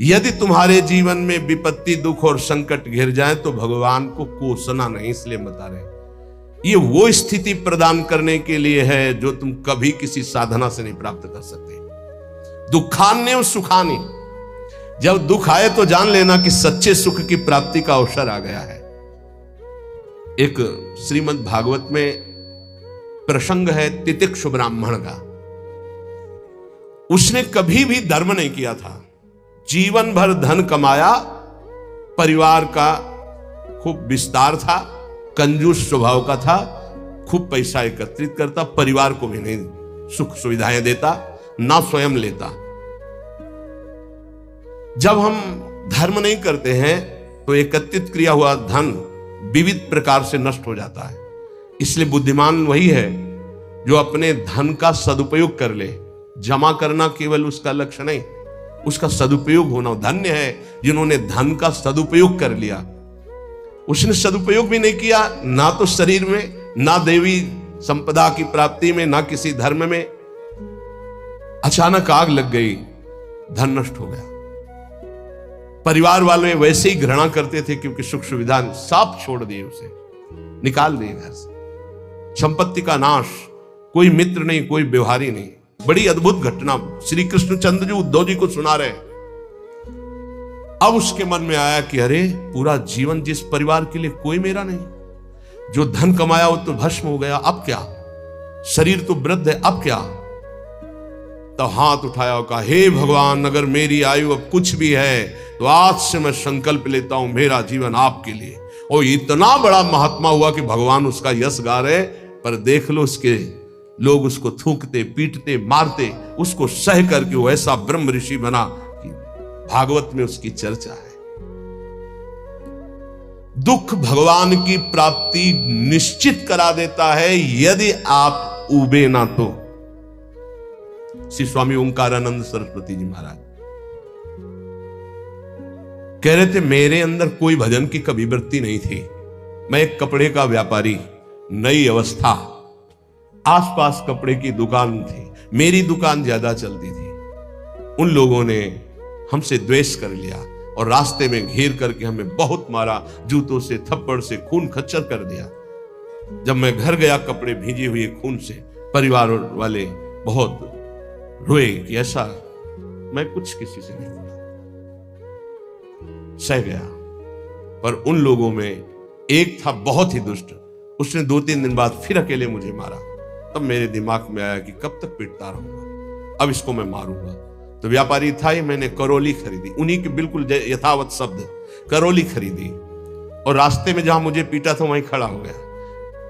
यदि तुम्हारे जीवन में विपत्ति, दुख और संकट घिर जाए तो भगवान को कोसना नहीं, इसलिए बता रहे हैं ये वो स्थिति प्रदान करने के लिए है जो तुम कभी किसी साधना से नहीं प्राप्त कर सकते। दुखान्य सुखानी, जब दुख आए तो जान लेना कि सच्चे सुख की प्राप्ति का अवसर आ गया है। एक श्रीमद् भागवत में प्रसंग है तितिक्षु ब्राह्मण का। उसने कभी भी धर्म नहीं किया था, जीवन भर धन कमाया, परिवार का खूब विस्तार था, कंजूस स्वभाव का था, खूब पैसा एकत्रित करता, परिवार को भी नहीं सुख सुविधाएं देता, ना स्वयं लेता। जब हम धर्म नहीं करते हैं तो एकत्रित किया हुआ धन विविध प्रकार से नष्ट हो जाता है। इसलिए बुद्धिमान वही है जो अपने धन का सदुपयोग कर ले। जमा करना केवल उसका लक्ष्य नहीं, उसका सदुपयोग होना। धन्य है जिन्होंने धन का सदुपयोग कर लिया। उसने सदुपयोग भी नहीं किया, ना तो शरीर में, ना देवी संपदा की प्राप्ति में, ना किसी धर्म में। अचानक आग लग गई, धन नष्ट हो गया। परिवार वाले वैसे ही घृणा करते थे क्योंकि सुख सुविधा साफ छोड़ दिए, उसे निकाल दिए घर से। संपत्ति का नाश, कोई मित्र नहीं, कोई व्यवहारी नहीं। बड़ी अद्भुत घटना श्री कृष्णचंद्र जी उद्धव जी को सुना रहे। अब उसके मन में आया कि अरे पूरा जीवन जिस परिवार के लिए कोई मेरा नहीं, जो धन कमाया वो तो भस्म हो गया, अब क्या? शरीर तो वृद्ध है, अब क्या? तो हाथ उठाया और कहा, हे भगवान, अगर मेरी आयु अब कुछ भी है तो आज से मैं संकल्प लेता हूं मेरा जीवन आपके लिए। और इतना बड़ा महात्मा हुआ कि भगवान उसका यश गा रहे, पर देख लो उसके लोग उसको थूकते, पीटते, मारते, उसको सह करके वो ऐसा ब्रह्म ऋषि बना कि भागवत में उसकी चर्चा है। दुख भगवान की प्राप्ति निश्चित करा देता है यदि आप उबे ना तो। श्री स्वामी ओंकारानंद सरस्वती जी महाराज कह रहे थे, मेरे अंदर कोई भजन की कभी वृत्ति नहीं थी। मैं एक कपड़े का व्यापारी, नई अवस्था, आसपास कपड़े की दुकान थी, मेरी दुकान ज्यादा चलती थी। उन लोगों ने हमसे द्वेष कर लिया और रास्ते में घेर करके हमें बहुत मारा, जूतों से, थप्पड़ से, खून खच्चर कर दिया। जब मैं घर गया कपड़े भीजे हुए खून से, परिवार वाले बहुत रोए कि ऐसा मैं कुछ किसी से नहीं बोला, सह गया। पर उन लोगों में एक था बहुत ही दुष्ट, उसने 2-3 दिन बाद फिर अकेले मुझे मारा। तब मेरे दिमाग में आया कि कब तक पीटता रहूंगा, अब इसको मैं मारूंगा। तो व्यापारी था ही, मैंने करोली खरीदी, उन्हीं के बिल्कुल यथावत शब्द, करोली खरीदी, और रास्ते में जहां मुझे पीटा था वहीं खड़ा हो गया।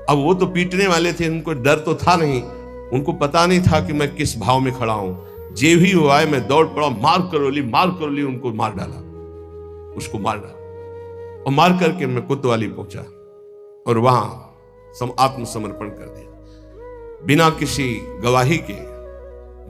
अब वो तो पीटने वाले थे, उनको डर तो था नहीं, उनको पता नहीं था कि मैं किस भाव में खड़ा हूं। जे भी हुआ है मैं दौड़ पड़ा, मार करोली, उनको मार डाला, उसको मार डाला, और मार करके मैं कोतवाली पहुंचा और वहां आत्मसमर्पण कर दिया बिना किसी गवाही के।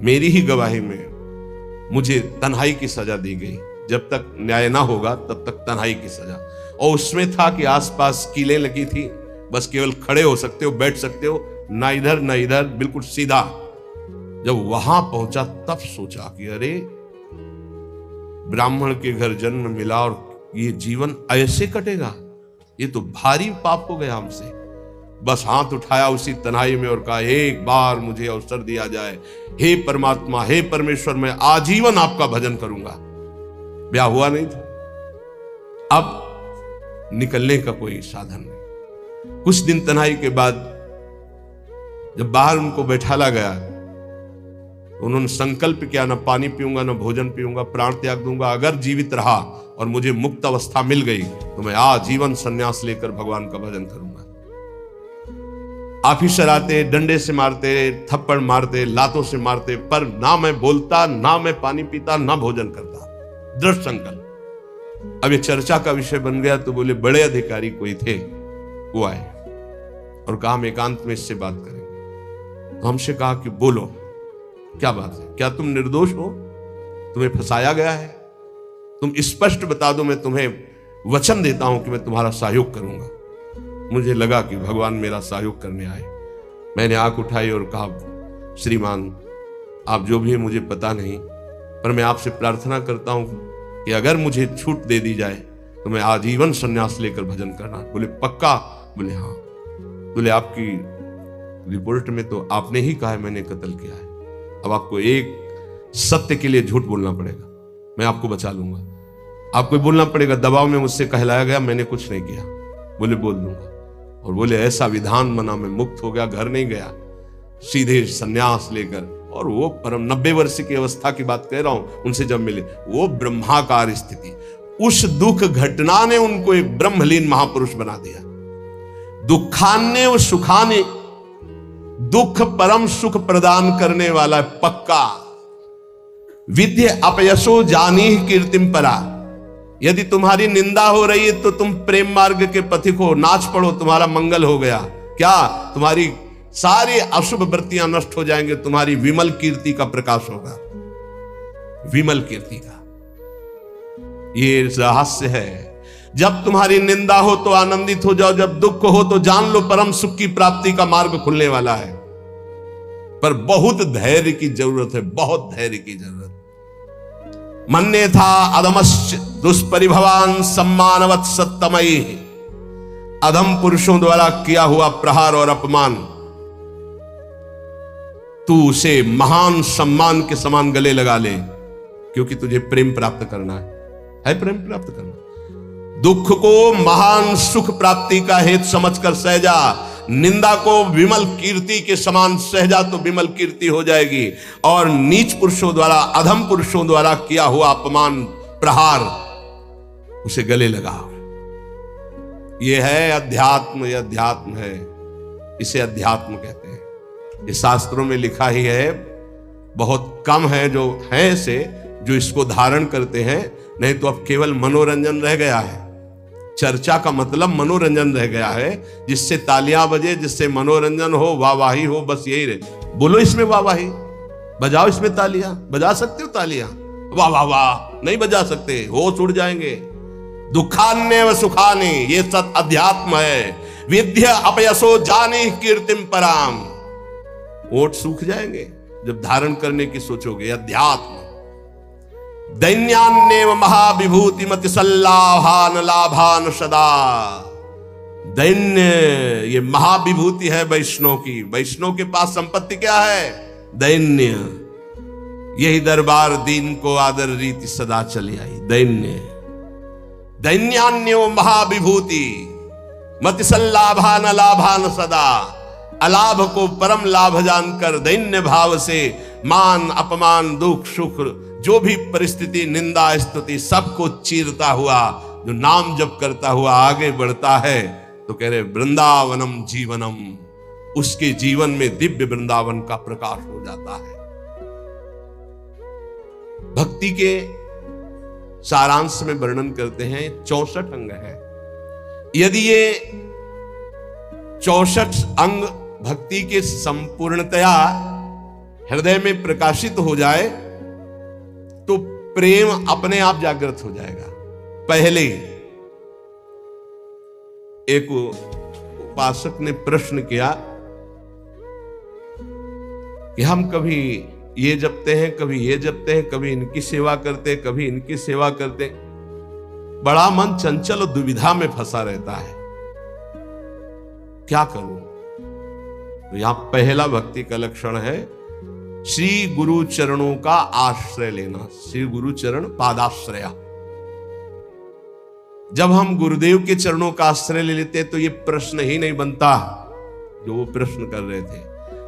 मेरी ही गवाही में मुझे तन्हाई की सजा दी गई। जब तक न्याय ना होगा तब तक तन्हाई की सजा। और उसमें था कि आसपास कीलें लगी थी, बस केवल खड़े हो सकते हो, बैठ सकते हो, ना इधर ना इधर, बिल्कुल सीधा। जब वहां पहुंचा तब सोचा कि अरे ब्राह्मण के घर जन्म मिला और ये जीवन ऐसे कटेगा, ये तो भारी पाप हो गया हमसे। बस हाथ उठाया उसी तन्हाई में और कहा, एक बार मुझे अवसर दिया जाए, हे परमात्मा, हे परमेश्वर, मैं आजीवन आपका भजन करूंगा। ब्याह हुआ नहीं था, अब निकलने का कोई साधन नहीं। कुछ दिन तन्हाई के बाद जब बाहर उनको बैठाला गया, उन्होंने संकल्प किया, न पानी पीऊंगा, न भोजन पीऊंगा, प्राण त्याग दूंगा। अगर जीवित रहा और मुझे मुक्त अवस्था मिल गई तो मैं आजीवन संन्यास लेकर भगवान का भजन करूंगा। ऑफिसर आते, डंडे से मारते, थप्पड़ मारते, लातों से मारते, पर ना मैं बोलता, ना मैं पानी पीता, ना भोजन करता। दृढ़ संकल्प। अब ये चर्चा का विषय बन गया तो बोले बड़े अधिकारी कोई थे, वो आए और कहा हम एकांत में इससे बात करेंगे। तो हमसे कहा कि बोलो, क्या बात है? क्या तुम निर्दोष हो? तुम्हें फंसाया गया है? तुम स्पष्ट बता दो, मैं तुम्हें वचन देता हूं कि मैं तुम्हारा सहयोग करूंगा। मुझे लगा कि भगवान मेरा सहयोग करने आए। मैंने आंख उठाई और कहा, श्रीमान, आप जो भी है मुझे पता नहीं, पर मैं आपसे प्रार्थना करता हूं कि अगर मुझे छूट दे दी जाए तो मैं आजीवन संन्यास लेकर भजन करना। बोले पक्का? बोले हाँ। बोले आपकी रिपोर्ट में तो आपने ही कहा है मैंने कत्ल किया है, अब आपको एक सत्य के लिए झूठ बोलना पड़ेगा, मैं आपको बचा लूंगा। आपको बोलना पड़ेगा दबाव में मुझसे कहलाया गया, मैंने कुछ नहीं किया। बोले बोल दूंगा। और बोले ऐसा विधान बना, मैं मुक्त हो गया, घर नहीं गया, सीधे सन्यास लेकर। और वो परम 90 वर्ष की अवस्था की बात कह रहा हूं, उनसे जब मिले, वो ब्रह्माकार स्थिति, उस दुख घटना ने उनको एक ब्रह्मलीन महापुरुष बना दिया। दुखान्य व सुखाने, दुख परम सुख प्रदान करने वाला पक्का। विद्य अपयसो जानी कीर्तिम परा, यदि तुम्हारी निंदा हो रही है तो तुम प्रेम मार्ग के पथिक हो, नाच पड़ो, तुम्हारा मंगल हो गया। क्या? तुम्हारी सारी अशुभ वृत्तियां नष्ट हो जाएंगे, तुम्हारी विमल कीर्ति का प्रकाश होगा, विमल कीर्ति का। ये रहस्य है। जब तुम्हारी निंदा हो तो आनंदित हो जाओ, जब दुख हो तो जान लो परम सुख की प्राप्ति का मार्ग खुलने वाला है। पर बहुत धैर्य की जरूरत है, बहुत धैर्य की जरूरत। मन्ने था अधमश्च दुष्परिभवान सम्मानवत् सत्तमयी, अधम पुरुषों द्वारा किया हुआ प्रहार और अपमान, तू उसे महान सम्मान के समान गले लगा ले, क्योंकि तुझे प्रेम प्राप्त करना है प्रेम प्राप्त करना। दुख को महान सुख प्राप्ति का हेतु समझकर सहजा, निंदा को विमल कीर्ति के समान सहजा तो विमल कीर्ति हो जाएगी। और नीच पुरुषों द्वारा, अधम पुरुषों द्वारा किया हुआ अपमान, प्रहार, उसे गले लगाओ। यह है अध्यात्म, यह अध्यात्म है, इसे अध्यात्म कहते हैं। ये शास्त्रों में लिखा ही है, बहुत कम है जो है ऐसे जो इसको धारण करते हैं, नहीं तो अब केवल मनोरंजन रह गया है। चर्चा का मतलब मनोरंजन रह गया है, जिससे तालियां बजे, जिससे मनोरंजन हो, वाहवाही हो, बस यही रहे। बोलो इसमें वाहवाही, बजाओ इसमें तालियां, बजा सकते हो तालियां? वाह वाह वाह नहीं बजा सकते, होश उड़ जाएंगे। दुखान्य व सुखाने, ये सत अध्यात्म है। विद्य अपयसो जाने कीर्तिम पराम, ओठ सूख जाएंगे जब धारण करने की सोचोगे। अध्यात्म। दैन्यान्येव महाविभूति मति सल्लाभान लाभान सदा, दैन्य ये महाविभूति है वैष्णव की। वैष्णव के पास संपत्ति क्या है? दैन्य। यही दरबार दीन को आदर रीति सदा चली आई। दैन्य, दैन्यान्यो महाविभूति मति सल्लाभान लाभान सदा, अलाभ को परम लाभ जानकर दैन्य भाव से मान अपमान दुख सुख जो भी परिस्थिति निंदा स्तुति सबको चीरता हुआ जो नाम जप करता हुआ आगे बढ़ता है, तो कह रहे वृंदावनम जीवनम, उसके जीवन में दिव्य वृंदावन का प्रकाश हो जाता है। भक्ति के सारांश में वर्णन करते हैं 64 अंग है। यदि ये 64 अंग भक्ति के संपूर्णतया हृदय में प्रकाशित हो जाए तो प्रेम अपने आप जागृत हो जाएगा। पहले एक उपासक ने प्रश्न किया कि हम कभी ये जपते हैं, कभी ये जपते हैं, कभी इनकी सेवा करते, कभी इनकी सेवा करते, बड़ा मन चंचल और दुविधा में फंसा रहता है, क्या करूं? तो यहां पहला भक्ति का लक्षण है श्री गुरु चरणों का आश्रय लेना। श्री गुरु चरण पादाश्रया। जब हम गुरुदेव के चरणों का आश्रय ले लेते हैं तो ये प्रश्न ही नहीं बनता जो वो प्रश्न कर रहे थे।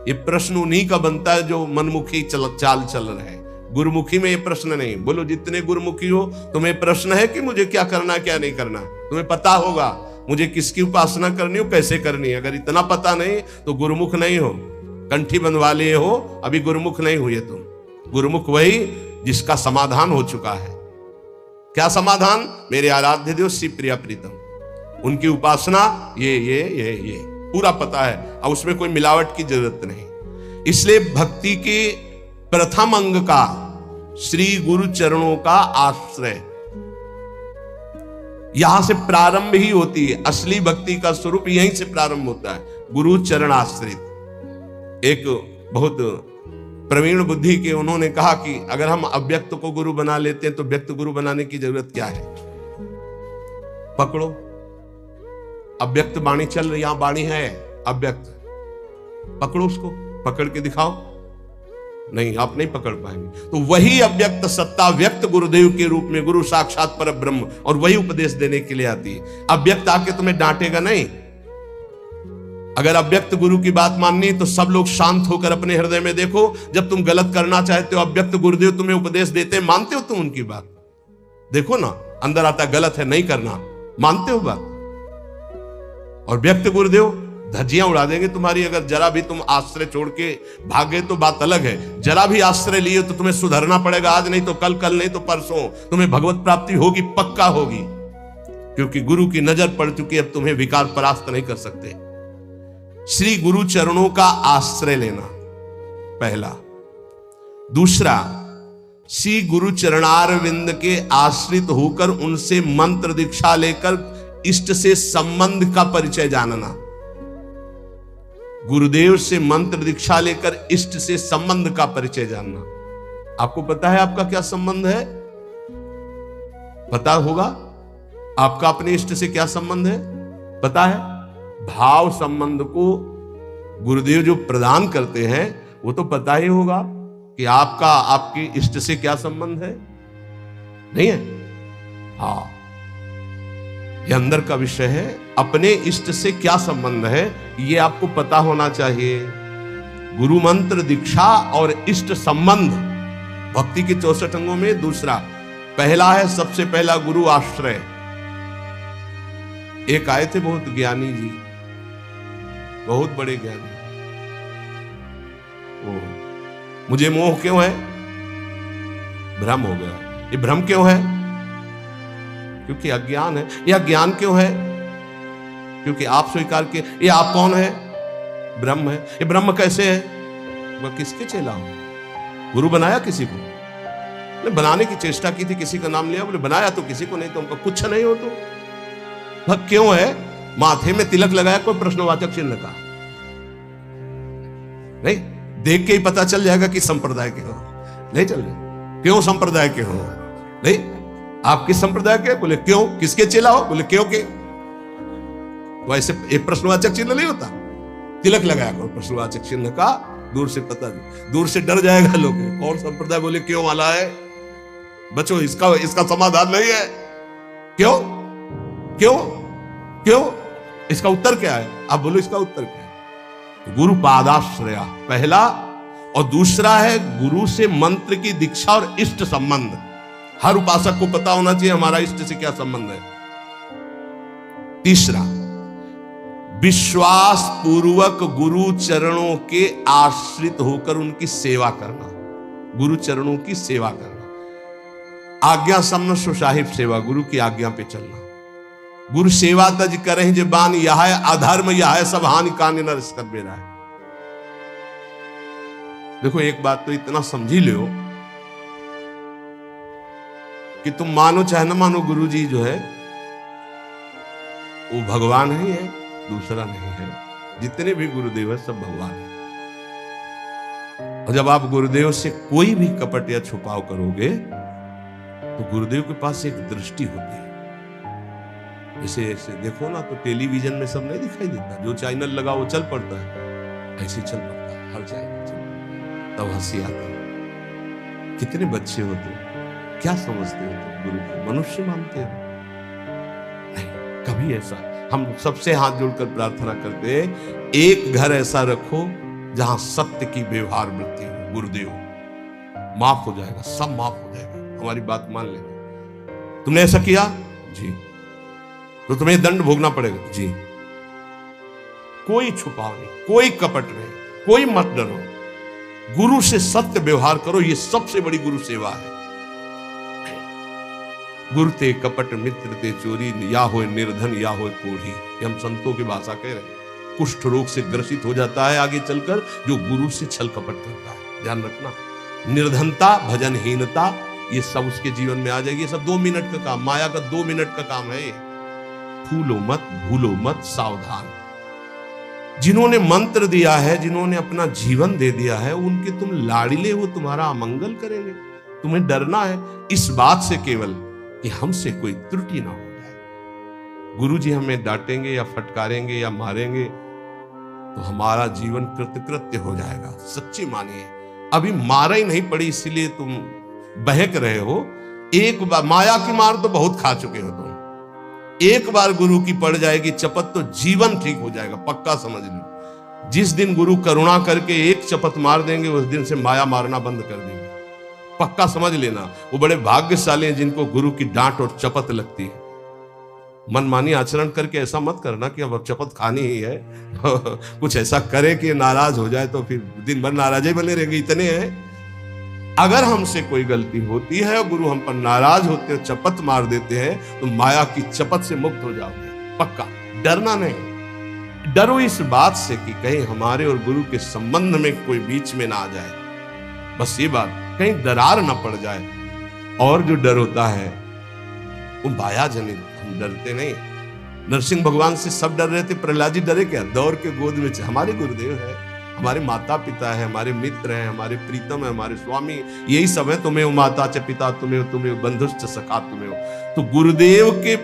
ये प्रश्न उन्हीं का बनता है जो मनमुखी चाल चल रहे हैं। गुरुमुखी में ये प्रश्न नहीं। बोलो जितने गुरुमुखी हो तुम्हें प्रश्न है कि मुझे क्या करना क्या नहीं करना, तुम्हें पता होगा मुझे किसकी उपासना करनी हो, कैसे करनी है। अगर इतना पता नहीं तो गुरुमुख नहीं हो, कंठी बंधवा लिए हो, अभी गुरुमुख नहीं हुए तुम। गुरुमुख वही जिसका समाधान हो चुका है। क्या समाधान? मेरे आराध्य देव श्री प्रिया प्रीतम, उनकी उपासना ये पूरा पता है और उसमें कोई मिलावट की जरूरत नहीं। इसलिए भक्ति के प्रथम अंग का श्री गुरु चरणों का आश्रय, यहां से प्रारंभ ही होती है। असली भक्ति का स्वरूप यहीं से प्रारंभ होता है, गुरु चरण आश्रित। एक बहुत प्रवीण बुद्धि के उन्होंने कहा कि अगर हम अव्यक्त को गुरु बना लेते हैं तो व्यक्त गुरु बनाने की जरूरत क्या है? पकड़ो, अव्यक्त वाणी चल रही, यहां वाणी है अव्यक्त, पकड़ो उसको, पकड़ के दिखाओ। नहीं, आप नहीं पकड़ पाएंगे। तो वही अव्यक्त सत्ता व्यक्त गुरुदेव के रूप में, गुरु साक्षात पर ब्रह्म, और वही उपदेश देने के लिए आती है। अव्यक्त आके तुम्हें डांटेगा नहीं। अगर अव्यक्त गुरु की बात माननी तो सब लोग शांत होकर अपने हृदय में देखो। जब तुम गलत करना चाहते हो, अव्यक्त गुरुदेव तुम्हें उपदेश देते, मानते हो तुम उनकी बात? देखो ना, अंदर आता गलत है, नहीं करना, मानते हो बात? और व्यक्त गुरुदेव धज्जियां उड़ा देंगे तुम्हारी। अगर जरा भी तुम आश्रय छोड़ के भागे तो बात अलग है। जरा भी आश्रय लिए तो तुम्हें सुधरना पड़ेगा। आज नहीं तो कल, कल नहीं तो परसों तुम्हें भगवत प्राप्ति होगी, पक्का होगी, क्योंकि गुरु की नजर पड़ चुकी है। अब तुम्हें विकार परास्त नहीं कर सकते। श्री गुरु चरणों का आश्रय लेना पहला। दूसरा, श्री गुरु चरणारविंद के आश्रित होकर उनसे मंत्र दीक्षा लेकर इष्ट से संबंध का परिचय जानना। गुरुदेव से मंत्र दीक्षा लेकर इष्ट से संबंध का परिचय जानना। आपको पता है आपका क्या संबंध है? पता होगा आपका अपने इष्ट से क्या संबंध है? पता है? भाव संबंध को गुरुदेव जो प्रदान करते हैं वो तो पता ही होगा कि आपका आपके इष्ट से क्या संबंध है, नहीं है? हाँ, ये अंदर का विषय है। अपने इष्ट से क्या संबंध है ये आपको पता होना चाहिए। गुरु मंत्र दीक्षा और इष्ट संबंध भक्ति के 64 अंगों में दूसरा, पहला है सबसे पहला गुरु आश्रय। एक आए थे बहुत ज्ञानी जी, बहुत बड़े ज्ञानी। मुझे मोह क्यों है? भ्रम हो गया। ये भ्रम क्यों है? क्योंकि अज्ञान है। यह ज्ञान क्यों है? क्योंकि आप स्वीकार किए। ये आप कौन है? ब्रह्म है। ये ब्रह्म कैसे है? वह किसके चेला हो? गुरु बनाया किसी को? बनाने की चेष्टा की थी, किसी का नाम लिया, बोले बनाया तो किसी को नहीं, तो उनका कुछ नहीं हो। तो वह क्यों है? माथे में तिलक लगाया, कोई प्रश्नवाचक चिन्ह का नहीं, देख के ही पता चल जाएगा कि संप्रदाय के हो। नहीं चल रहे, क्यों संप्रदाय के हो? नहीं, आप किस संप्रदाय के? बोले क्यों, किसके चेला हो? बोले क्यों के। वैसे एक प्रश्नवाचक चिन्ह नहीं होता, तिलक लगाया करो प्रश्नवाचक चिन्ह का, दूर से पता नहीं, दूर से डर जाएगा लोग, कौन संप्रदाय, बोले क्यों वाला है। बच्चों, इसका समाधान नहीं है। क्यों क्यों क्यों, इसका उत्तर क्या है? आप बोलो इसका उत्तर क्या है? गुरु पादाश्रया पहला, और दूसरा है गुरु से मंत्र की दीक्षा और इष्ट संबंध। हर उपासक को पता होना चाहिए हमारा इष्ट से क्या संबंध है। तीसरा, विश्वास पूर्वक गुरु चरणों के आश्रित होकर उनकी सेवा करना। गुरु चरणों की सेवा करना, आज्ञा समन सुसाहिब सेवा, गुरु की आज्ञा पे चलना। गुरु सेवा तज करें जे बान, यह है अधर्म, यह है सब हानि कान न कर बेरा है। देखो, एक बात तो इतना समझ ही लो कि तुम मानो चाहे ना मानो, गुरु जी जो है वो भगवान ही है, दूसरा नहीं है। जितने भी गुरुदेव है सब भगवान है। और जब आप गुरुदेव से कोई भी कपट या छुपाव करोगे तो गुरुदेव के पास एक दृष्टि होती है। ऐसे ऐसे देखो ना, तो टेलीविजन में सब नहीं दिखाई देता, जो चैनल लगा वो चल पड़ता है, ऐसे चल पड़ता है हर चैनल, तब हंसी आती है। कितने बच्चे होते, क्या समझते हो तुम गुरु को? मनुष्य मानते हो? नहीं, कभी ऐसा। हम सबसे हाथ जोड़कर प्रार्थना करते हैं, एक घर ऐसा रखो जहां सत्य की व्यवहार वृत्ति हो। गुरुदेव, माफ हो जाएगा, सब माफ हो जाएगा, हमारी बात मान लेना। तुमने ऐसा किया जी, तो तुम्हें दंड भोगना पड़ेगा जी। कोई छुपाव नहीं, कोई कपट नहीं, कोई मत डरो। गुरु से सत्य व्यवहार करो, ये सबसे बड़ी गुरु सेवा है। गुरु ते कपट मित्र ते चोरी, या हो निर्धन या हो कोढ़ी। हम संतों की भाषा कह रहे हैं। कुष्ठ रोग से ग्रसित हो जाता है आगे चलकर जो गुरु से छल कपट करता है। ध्यान रखना, निर्धनता, भजनहीनता, ये सब उसके जीवन में आ जाएगी। ये सब 2 मिनट का काम, माया का 2 मिनट का काम है। फूलो मत, भूलो मत, सावधान। जिन्होंने मंत्र दिया है, जिन्होंने अपना जीवन दे दिया है, उनके तुम लाड़िले, वो तुम्हारा अमंगल करेंगे। तुम्हें डरना है इस बात से केवल कि हमसे कोई त्रुटि ना हो जाए। गुरु जी हमें डांटेंगे या फटकारेंगे या मारेंगे तो हमारा जीवन कृतकृत्य हो जाएगा। सच्ची मानिए, अभी मारा ही नहीं पड़ी इसीलिए तुम बहक रहे हो। एक बार माया की मार तो बहुत खा चुके हो तुम। एक बार गुरु की पड़ जाएगी चपत तो जीवन ठीक हो जाएगा, पक्का समझ लो। जिस दिन गुरु करुणा करके एक चपत मार देंगे उस दिन से माया मारना बंद कर देंगे, पक्का समझ लेना। वो बड़े भाग्यशाली हैं जिनको गुरु की डांट और चपत लगती है। मनमानी आचरण करके ऐसा मत करना कि अब चपत खानी ही है कुछ ऐसा करे कि नाराज हो जाए तो फिर दिन भर नाराज ही बने रहेंगे, इतने हैं। अगर हमसे कोई गलती होती है और गुरु हम पर नाराज होते हैं, चपत मार देते हैं, तो माया की चपत से मुक्त हो जाओगे, पक्का। डरना नहीं, डरो इस बात से कि कहीं हमारे और गुरु के संबंध में कोई बीच में ना आ जाए, बस ये बात, कहीं दरार ना पड़ जाए। और जो डर होता है वो माया जनित, हम डरते नहीं। नरसिंह भगवान से सब डर रहे थे, प्रहलाद जी डरे क्या? दौड़ के गोद में हमारे गुरुदेव है, हमारे माता पिता है, हमारे मित्र हैं, हमारे प्रीतम है, हमारे स्वामी, यही सब है। तुम्हें माता च पिता तुम्हें बंधुश्च सखा तुम्हें। तो गुरुदेव के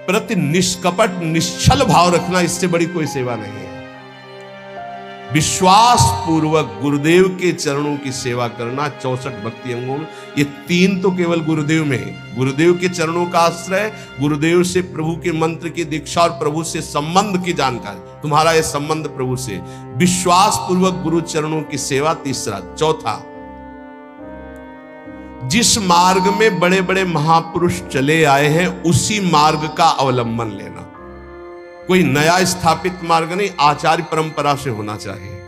प्रति निष्कपट निश्चल भाव रखना, इससे बड़ी कोई सेवा नहीं है। विश्वास पूर्वक गुरुदेव के चरणों की सेवा करना 64 भक्ति अंगों में, ये 3 तो केवल गुरुदेव में है। गुरुदेव के चरणों का आश्रय, गुरुदेव से प्रभु के मंत्र की दीक्षा और प्रभु से संबंध की जानकारी, तुम्हारा ये संबंध प्रभु से, विश्वास पूर्वक गुरु चरणों की सेवा, तीसरा। चौथा, जिस मार्ग में बड़े बड़े महापुरुष चले आए हैं उसी मार्ग का अवलंबन लेना। कोई नया स्थापित मार्ग नहीं, आचार्य परंपरा से होना चाहिए।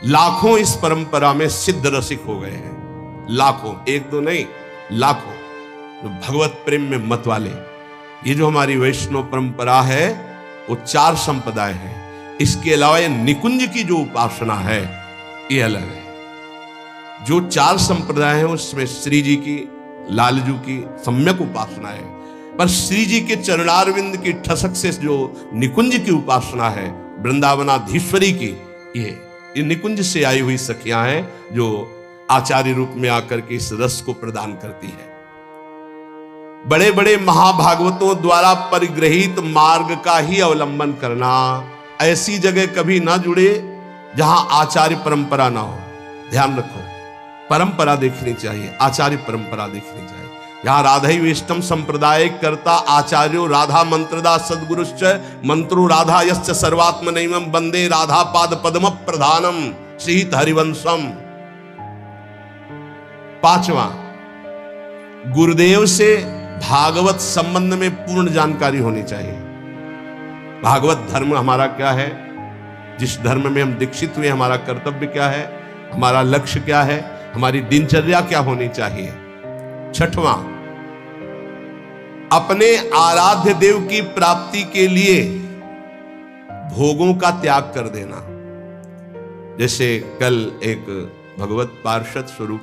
लाखों इस परंपरा में सिद्ध रसिक हो गए हैं, लाखों, एक दो नहीं, लाखों, जो भगवत प्रेम में मत वाले। ये जो हमारी वैष्णव परंपरा है वो 4 संप्रदाय है। इसके अलावा ये निकुंज की जो उपासना है ये अलग है। जो 4 संप्रदाय है उसमें श्री जी की, लालजू की सम्यक उपासना है, पर श्री जी के चरणारविंद की ठसक से जो निकुंज की उपासना है, वृंदावनाधीश्वरी की, ये निकुंज से आई हुई सखियां हैं जो आचार्य रूप में आकर के इस रस को प्रदान करती है। बड़े बड़े महाभागवतों द्वारा परिग्रहित मार्ग का ही अवलंबन करना। ऐसी जगह कभी ना जुड़े जहां आचार्य परंपरा ना हो। ध्यान रखो, परंपरा देखनी चाहिए, आचार्य परंपरा देखनी चाहिए। यहाँ राधैवेष्टम संप्रदाय करता आचार्यो राधा मंत्रदा सद्गुरुश्च मंत्रो राधा यश्च सर्वात्मनैवं वंदे राधा पाद पद्म प्रधानम श्रीत हरिवंशम। 5वां, गुरुदेव से भागवत संबंध में पूर्ण जानकारी होनी चाहिए। भागवत धर्म हमारा क्या है, जिस धर्म में हम दीक्षित हुए, हमारा कर्तव्य क्या है, हमारा लक्ष्य क्या है, हमारी दिनचर्या क्या होनी चाहिए। 6वां, अपने आराध्य देव की प्राप्ति के लिए भोगों का त्याग कर देना। जैसे कल एक भगवत पार्षद स्वरूप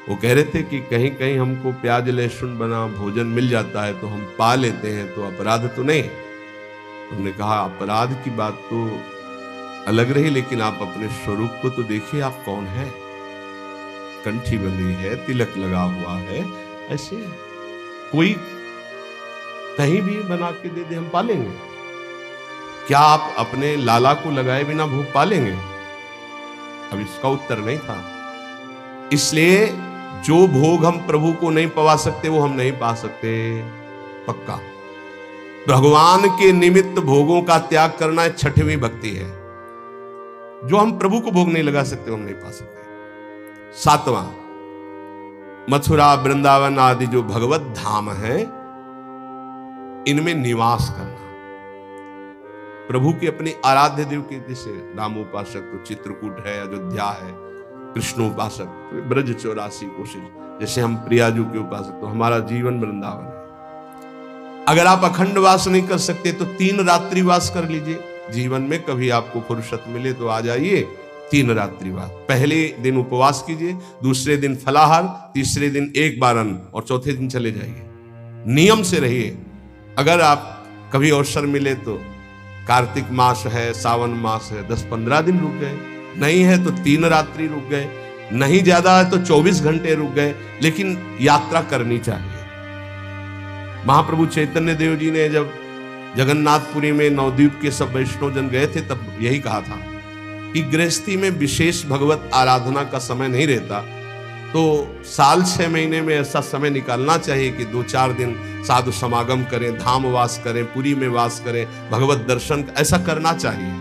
वो कह रहे थे कि कहीं कहीं हमको प्याज लहसुन बना भोजन मिल जाता है तो हम पा लेते हैं, तो अपराध तो नहीं। हमने कहा अपराध की बात तो अलग रही, लेकिन आप अपने स्वरूप को तो देखिए, आप कौन है। कंठी बंधी है, तिलक लगा हुआ है, ऐसे कोई कहीं भी बना के दे दे हम पालेंगे। क्या आप अपने लाला को लगाए बिना भूख पालेंगे? अब इसका उत्तर नहीं था। इसलिए जो भोग हम प्रभु को नहीं पवा सकते वो हम नहीं पा सकते, पक्का। भगवान के निमित्त भोगों का त्याग करना 6वीं भक्ति है। जो हम प्रभु को भोग नहीं लगा सकते वो हम नहीं पा सकते। 7वां, मथुरा वृंदावन आदि जो भगवत धाम है इनमें निवास करना। प्रभु के अपने आराध्य देव के, जैसे राम उपासक तो चित्रकूट है, अयोध्या है, कृष्ण उपासक तो ब्रज 84 कोशिश, जैसे हम प्रियाजू के उपासक तो हमारा जीवन वृंदावन है। अगर आप अखंड वास नहीं कर सकते तो 3 रात्रि वास कर लीजिए। जीवन में कभी आपको फुर्सत मिले तो आ जाइए, 3 रात्रि वास। पहले दिन उपवास कीजिए, दूसरे दिन फलाहार, तीसरे दिन 1 बार अन्न और चौथे दिन चले जाइए। नियम से रहिए। अगर आप कभी अवसर मिले तो कार्तिक मास है, सावन मास है, 10-15 दिन रुक गए, नहीं है तो 3 रात्रि रुक गए, नहीं ज्यादा है तो 24 घंटे रुक गए, लेकिन यात्रा करनी चाहिए। महाप्रभु चैतन्य देव जी ने जब जगन्नाथपुरी में नवद्वीप के सब वैष्णव जन गए थे तब यही कहा था कि गृहस्थी में विशेष भगवत आराधना का समय नहीं रहता, तो साल 6 महीने में ऐसा समय निकालना चाहिए कि 2-4 दिन साधु समागम करें, धाम वास करें, पुरी में वास करें, भगवत दर्शन, ऐसा करना चाहिए।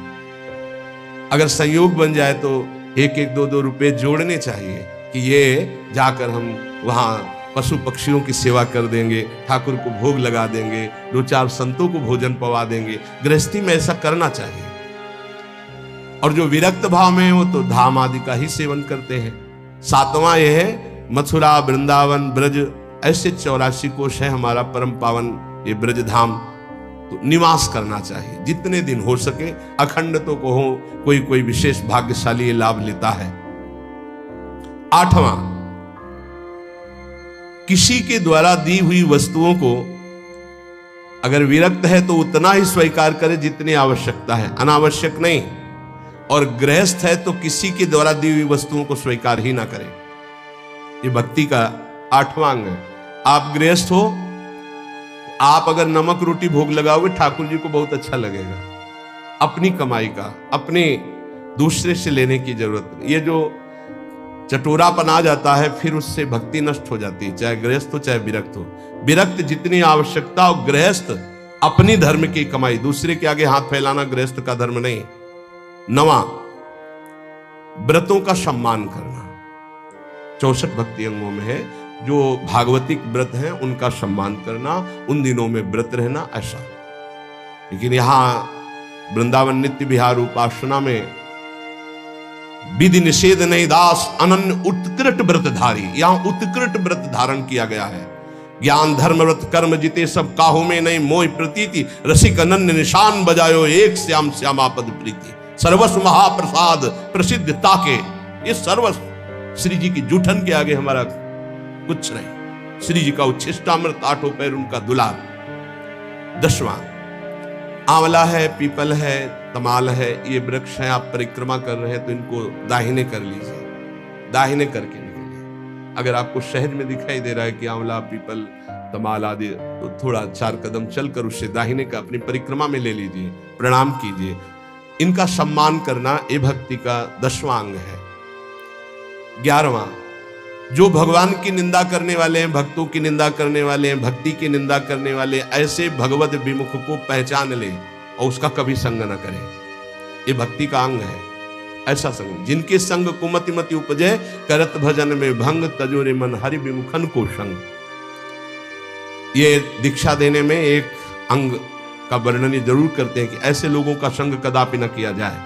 अगर संयोग बन जाए तो 1-1, 2-2 रुपए जोड़ने चाहिए कि ये जाकर हम वहाँ पशु पक्षियों की सेवा कर देंगे, ठाकुर को भोग लगा देंगे, 2-4 संतों को भोजन पवा देंगे। गृहस्थी में ऐसा करना चाहिए। और जो विरक्त भाव में वो तो धाम आदि का ही सेवन करते हैं। 7वां यह है मथुरा, वृंदावन, ब्रज, ऐसे 84 कोश है हमारा परम पावन ये ब्रज धाम, तो निवास करना चाहिए जितने दिन हो सके। अखंड तो को हो, कोई कोई विशेष भाग्यशाली लाभ लेता है। 8वां, किसी के द्वारा दी हुई वस्तुओं को अगर विरक्त है तो उतना ही स्वीकार करे जितनी आवश्यकता है, अनावश्यक नहीं। और गृहस्थ है तो किसी के द्वारा दी हुई वस्तुओं को स्वीकार ही ना करे। ये भक्ति का 8वां अंग है। आप गृहस्थ हो, आप अगर नमक रोटी भोग लगाओगे ठाकुर जी को बहुत अच्छा लगेगा। अपनी कमाई का, अपने दूसरे से लेने की जरूरत नहीं। ये जो चटोरापन आ जाता है फिर उससे भक्ति नष्ट हो जाती है, चाहे गृहस्थ हो चाहे विरक्त हो। विरक्त जितनी आवश्यकता हो, गृहस्थ अपनी धर्म की कमाई, दूसरे के आगे हाथ फैलाना गृहस्थ का धर्म नहीं। 9वां, व्रतों का सम्मान करना। 64 भक्ति अंगों में है, जो भागवतिक व्रत हैं उनका सम्मान करना, उन दिनों में व्रत रहना, ऐसा। लेकिन यहां वृंदावन नित्य विहार उपासना में विधि निषेध नहीं दास अनन्य उत्कृष्ट व्रतधारी, यहां उत्कृष्ट व्रत धारण किया गया है। ज्ञान धर्म व्रत कर्म जिते सब काहू में नहीं मोह प्रतीति, रसिक अनन्य निशान बजायो एक श्याम श्यामापद प्रीति। सर्वस्व महाप्रसाद प्रसिद्ध ताके, ये सर्वस्व श्री जी की जूठन के आगे हमारा कुछ नहीं। श्री जी का उच्छिष्टामृत, 8 पैर उनका दुलार। 10वां, आंवला है, पीपल है, तमाल है, ये वृक्ष हैं, आप परिक्रमा कर रहे हैं तो इनको दाहिने कर लीजिए, दाहिने करके निकलिए। अगर आपको शहर में दिखाई दे रहा है कि आंवला, पीपल, तमाल आदि, तो थोड़ा 4 कदम चलकर उससे दाहिने का अपनी परिक्रमा में ले लीजिए, प्रणाम कीजिए। इनका सम्मान करना ये भक्ति का 10वां अंग है। 11वां, जो भगवान की निंदा करने वाले हैं, भक्तों की निंदा करने वाले हैं, भक्ति की निंदा करने वाले, ऐसे भगवत विमुख को पहचान ले और उसका कभी संग न करे। ये भक्ति का अंग है। ऐसा संग जिनके संग कुमति मति उपजे, करत भजन में भंग, तजोरे मन हरि विमुखन को संग। ये दीक्षा देने में एक अंग का वर्णन जरूर करते हैं कि ऐसे लोगों का संग कदापि न किया जाए।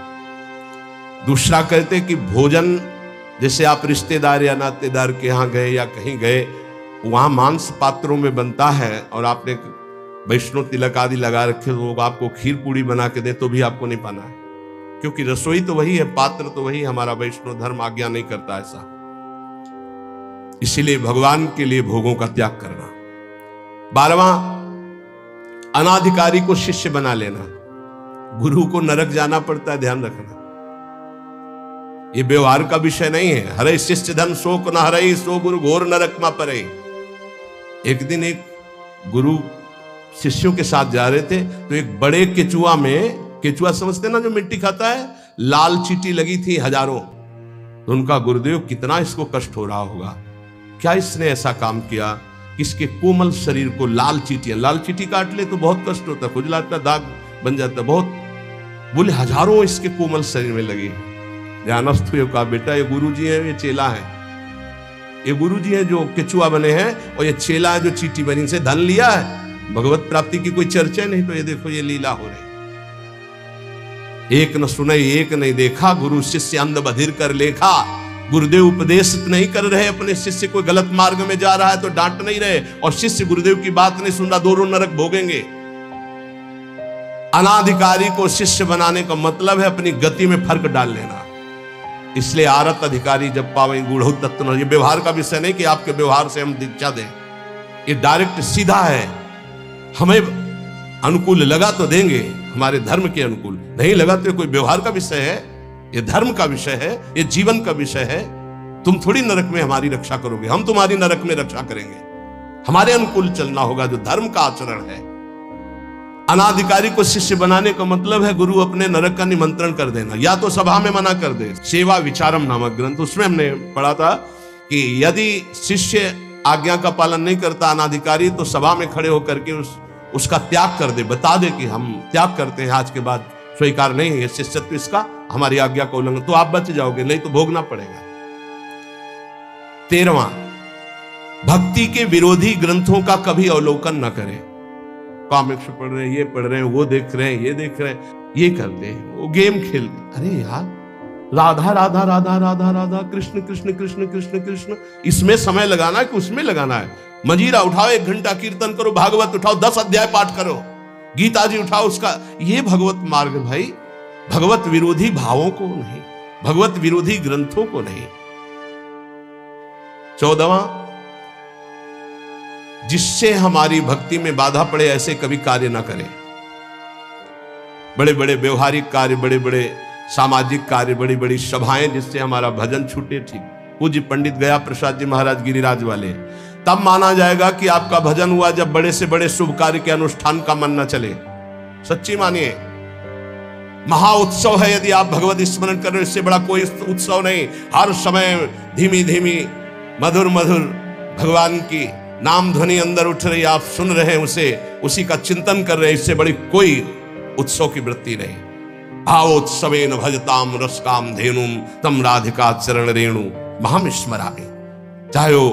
दूसरा कहते हैं कि भोजन, जैसे आप रिश्तेदार या नातेदार के यहाँ गए या कहीं गए, वहां मांस पात्रों में बनता है और आपने वैष्णव तिलक आदि लगा रखे, तो आपको खीर पूड़ी बना के दे तो भी आपको नहीं पाना है, क्योंकि रसोई तो वही है, पात्र तो वही। हमारा वैष्णव धर्म आज्ञा नहीं करता ऐसा। इसीलिए भगवान के लिए भोगों का त्याग करना। 12वां, अनाधिकारी को शिष्य बना लेना। गुरु को नरक जाना पड़ता है, ध्यान रखना। ये व्यवहार का विषय नहीं है। हरे शिष्य धन शोक न हरे, सो गुरु घोर नरक मा परे। एक दिन एक गुरु शिष्यों के साथ जा रहे थे तो एक बड़े केचुआ में, केचुआ समझते ना जो मिट्टी खाता है, लाल चींटी लगी थी हजारों। तो उनका गुरुदेव, कितना इसको कष्ट हो रहा होगा, क्या इसने ऐसा काम किया, इसके कोमल शरीर को लाल चींटी काट ले तो बहुत कष्ट होता, खुजलाता, दाग बन जाता बहुत। बोले हजारों इसके कोमल शरीर में लगे। ध्यानस्थ हुए, कहा बेटा ये गुरुजी है, ये चेला है। ये गुरुजी है जो केचुआ बने हैं और ये चेला है जो चींटी बनी, से धन लिया है। भगवत प्राप्ति की कोई चर्चा नहीं, तो ये देखो ये लीला हो रही। एक न सुने एक नहीं देखा, गुरु शिष्य अंध बधिर कर लेखा। गुरुदेव उपदेश नहीं कर रहे अपने शिष्य को, गलत मार्ग में जा रहा है तो डांट नहीं रहे, और शिष्य गुरुदेव की बात नहीं सुन रहा, दोनों नरक भोगेंगे। अनाधिकारी को शिष्य बनाने का मतलब है अपनी गति में फर्क डाल लेना। इसलिए आरत अधिकारी जब पावे गूढ़ तत्व, ये व्यवहार का विषय नहीं कि आपके व्यवहार से हम दीक्षा दें, ये डायरेक्ट सीधा है। हमें अनुकूल लगा तो देंगे, हमारे धर्म के अनुकूल नहीं लगा तो कोई व्यवहार का विषय है, ये धर्म का विषय है, ये जीवन का विषय है। तुम थोड़ी नरक में हमारी रक्षा करोगे, हम तुम्हारी नरक में रक्षा करेंगे। हमारे अनुकूल चलना होगा, जो धर्म का आचरण है। अनाधिकारी को शिष्य बनाने का मतलब है गुरु अपने नरक का निमंत्रण कर देना, या तो सभा में मना कर दे। सेवा विचारम नामक ग्रंथ, उसमें हमने पढ़ा था कि यदि शिष्य आज्ञा का पालन नहीं करता अनाधिकारी, तो सभा में खड़े होकर के उसका त्याग कर दे, बता दे कि हम त्याग करते हैं, आज के बाद स्वीकार नहीं है शिष्यत्व इसका, हमारी आज्ञा का उल्लंघन, तो आप बच जाओगे, नहीं तो भोगना पड़ेगा। 13वां, भक्ति के विरोधी ग्रंथों का कभी अवलोकन न करें। कॉमिक्स पढ़ रहे हैं, ये पढ़ रहे हैं, वो देख रहे हैं, ये देख रहे हैं, ये करते हैं, वो गेम खेलते। अरे यार, राधा राधा राधा राधा राधा, कृष्ण कृष्ण कृष्ण कृष्ण कृष्ण, इसमें समय लगाना है कि उसमें लगाना है? मंजीरा उठाओ, 1 घंटा कीर्तन करो, भागवत उठाओ, 10 अध्याय पाठ करो, गीता जी उठाओ, उसका ये भगवत मार्ग भाई। भगवत विरोधी भावों को नहीं, भगवत विरोधी ग्रंथों को नहीं। 14वां, जिससे हमारी भक्ति में बाधा पड़े ऐसे कभी कार्य ना करें। बड़े बड़े व्यवहारिक कार्य, बड़े बड़े सामाजिक कार्य, बड़ी बड़ी सभाएं जिससे हमारा भजन छूटे, ठीक। पूज्य पंडित गया प्रसाद जी महाराज गिरिराज वाले, तब माना जाएगा कि आपका भजन हुआ जब बड़े से बड़े शुभ कार्य के अनुष्ठान का मन न चले। सच्ची मानिए, महा उत्सव है यदि आप भगवत स्मरण कर रहे हो, इससे बड़ा कोई उत्सव नहीं। हर समय धीमी धीमी मधुर मधुर भगवान की नाम ध्वनि अंदर उठ रही, आप सुन रहे हैं उसे, उसी का चिंतन कर रहे हैं, इससे बड़ी कोई उत्सव की वृत्ति नहीं। भावोत्सवेन भजताम रसकाम धेनुम तम राधिका चरण रेणु महम स्मरामि। चाहे वो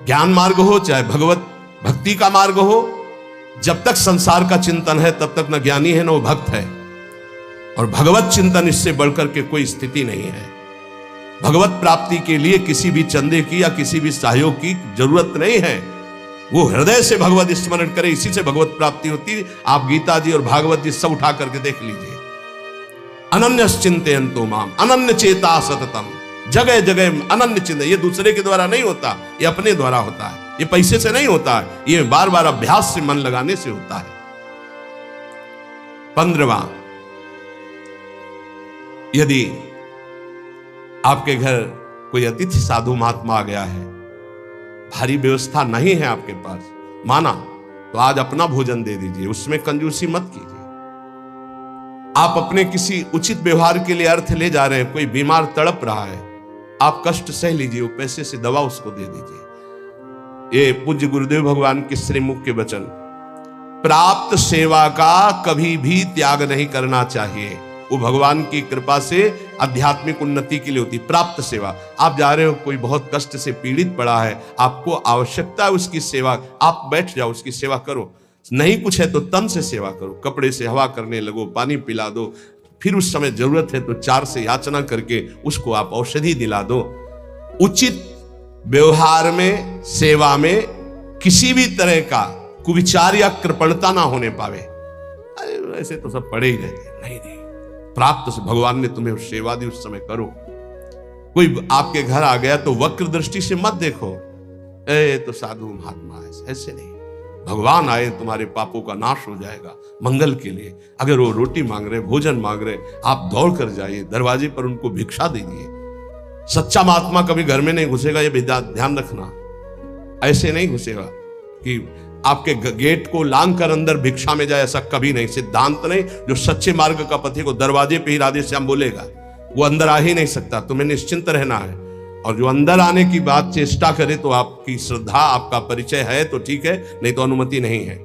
ज्ञान मार्ग हो, चाहे भगवत भक्ति का मार्ग हो, जब तक संसार का चिंतन है तब तक न ज्ञानी है न वो भक्त है। और भगवत चिंतन इससे बढ़कर के कोई स्थिति नहीं है। भगवत प्राप्ति के लिए किसी भी चंदे की या किसी भी सहयोग की जरूरत नहीं है। वो हृदय से भगवत स्मरण करे, इसी से भगवत प्राप्ति होती है। आप गीता जी और भागवत जी सब उठा करके देख लीजिए। अनन्यश्चिन्तयन्तो माम अनन्य चेता सततम, जगह जगह अनन्य चिंतन। ये दूसरे के द्वारा नहीं होता, ये अपने द्वारा होता है। ये पैसे से नहीं होता है, ये बार बार अभ्यास से मन लगाने से होता है। 15वां, यदि आपके घर कोई अतिथि साधु महात्मा आ गया है, भारी व्यवस्था नहीं है आपके पास, माना तो आज अपना भोजन दे दीजिए, उसमें कंजूसी मत कीजिए। आप अपने किसी उचित व्यवहार के लिए अर्थ ले जा रहे हैं, कोई बीमार तड़प रहा है, आप कष्ट सह लीजिए, वो पैसे से दवा उसको दे दीजिए। ये पूज्य गुरुदेव भगवान के श्रीमुख के वचन। प्राप्त सेवा का कभी भी त्याग नहीं करना चाहिए, वो भगवान की कृपा से आध्यात्मिक उन्नति के लिए होती। प्राप्त सेवा, आप जा रहे हो, कोई बहुत कष्ट से पीड़ित पड़ा है, आपको आवश्यकता है उसकी सेवा, आप बैठ जाओ, उसकी सेवा करो। नहीं कुछ है तो तन से सेवा करो, कपड़े से हवा करने लगो, पानी पिला दो, फिर उस समय जरूरत है तो 4 से याचना करके उसको आप औषधि दिला दो। उचित व्यवहार में, सेवा में किसी भी तरह का कुविचार या कृपणता ना होने पावे। ऐसे तो सब पड़े ही रहते, नहीं नहीं, प्राप्त से भगवान ने तुम्हें सेवा दी, उस समय करो। कोई आपके घर आ गया तो वक्र दृष्टि से मत देखो, तो साधु महात्मा है, ऐसे नहीं। भगवान आए, तुम्हारे पापों का नाश हो जाएगा मंगल के लिए। अगर वो रोटी मांग रहे, भोजन मांग रहे, आप दौड़ कर जाइए, दरवाजे पर उनको भिक्षा दीजिए। सच्चा महात्मा कभी घर में नहीं घुसेगा, ये ध्यान रखना। ऐसे नहीं घुसेगा कि आपके गेट को लांग कर अंदर भिक्षा में जाए, ऐसा कभी नहीं, सिद्धांत नहीं। जो सच्चे मार्ग का पथी को दरवाजे पे ही राधे श्याम बोलेगा, वो अंदर आ ही नहीं सकता। तुम्हें निश्चिंत रहना है। और जो अंदर आने की बात चेष्टा करे तो आपकी श्रद्धा, आपका परिचय है तो ठीक है, नहीं तो अनुमति नहीं है,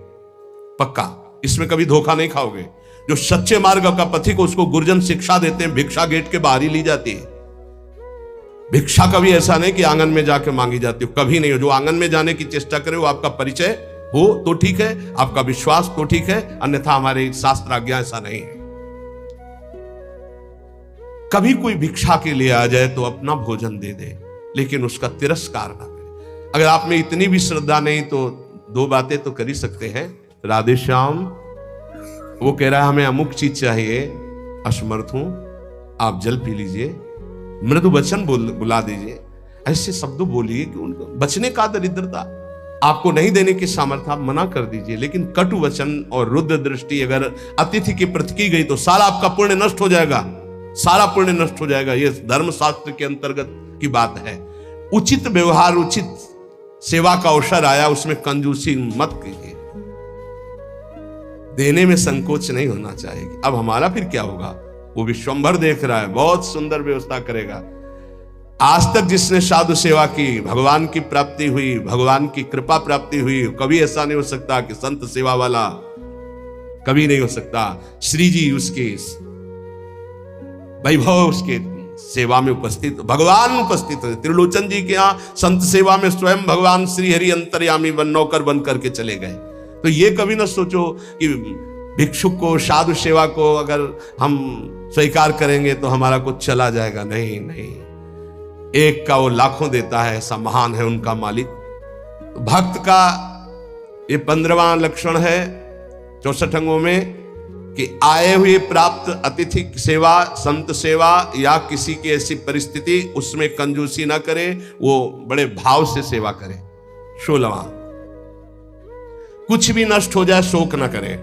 पक्का। इसमें कभी धोखा नहीं खाओगे। जो सच्चे मार्ग का पथिक, उसको गुरुजन शिक्षा देते हैं, भिक्षा गेट के बाहर ही ली जाती है। भिक्षा कभी ऐसा नहीं कि आंगन में जाके मांगी जाती हो, कभी नहीं हो। जो आंगन में जाने की चेष्टा करे वो आपका परिचय हो तो ठीक है, आपका विश्वास तो ठीक है, अन्यथा हमारे शास्त्र आज्ञा ऐसा नहीं है। कभी कोई भिक्षा के लिए आ जाए तो अपना भोजन दे दे, लेकिन उसका तिरस्कार ना करे। अगर आप में इतनी भी श्रद्धा नहीं तो 2 बातें तो कर ही सकते हैं। राधे श्याम, वो कह रहा है हमें अमुक चीज चाहिए, असमर्थ हूं, आप जल पी लीजिए, मृदु वचन बुला दीजिए, ऐसे शब्द बोलिए कि उनको बचने का दरिद्रता। आपको नहीं देने की सामर्थ्य, आप मना कर दीजिए। लेकिन कटु वचन और रुद्र दृष्टि अगर अतिथि के प्रति की गई तो सारा आपका पुण्य नष्ट हो जाएगा, सारा पुण्य नष्ट हो जाएगा। यह धर्मशास्त्र के अंतर्गत की बात है। उचित व्यवहार, उचित सेवा का अवसर आया, उसमें कंजूसी मत कीजिए, देने में संकोच नहीं होना चाहिए। अब हमारा फिर क्या होगा? वो विश्वंभर देख रहा है, बहुत सुंदर व्यवस्था करेगा। आज तक जिसने साधु सेवा की, भगवान की प्राप्ति हुई, भगवान की कृपा प्राप्ति हुई। कभी ऐसा नहीं हो सकता कि संत सेवा वाला, कभी नहीं हो सकता। श्री जी उसके वैभव, उसके सेवा में उपस्थित, भगवान उपस्थित है। त्रिलोचन जी के यहाँ संत सेवा में स्वयं भगवान श्री हरि अंतर्यामी बन नौकर बन करके चले गए। तो ये कभी ना सोचो कि भिक्षुक को, साधु सेवा को अगर हम स्वीकार करेंगे तो हमारा कुछ चला जाएगा। नहीं नहीं, एक का वो लाखों देता है, ऐसा महान है उनका मालिक। भक्त का ये 15वां लक्षण है 64 अंगों में कि आए हुए प्राप्त अतिथि सेवा, संत सेवा या किसी की ऐसी परिस्थिति, उसमें कंजूसी ना करे, वो बड़े भाव से सेवा करे। 16वां, कुछ भी नष्ट हो जाए शोक ना करे।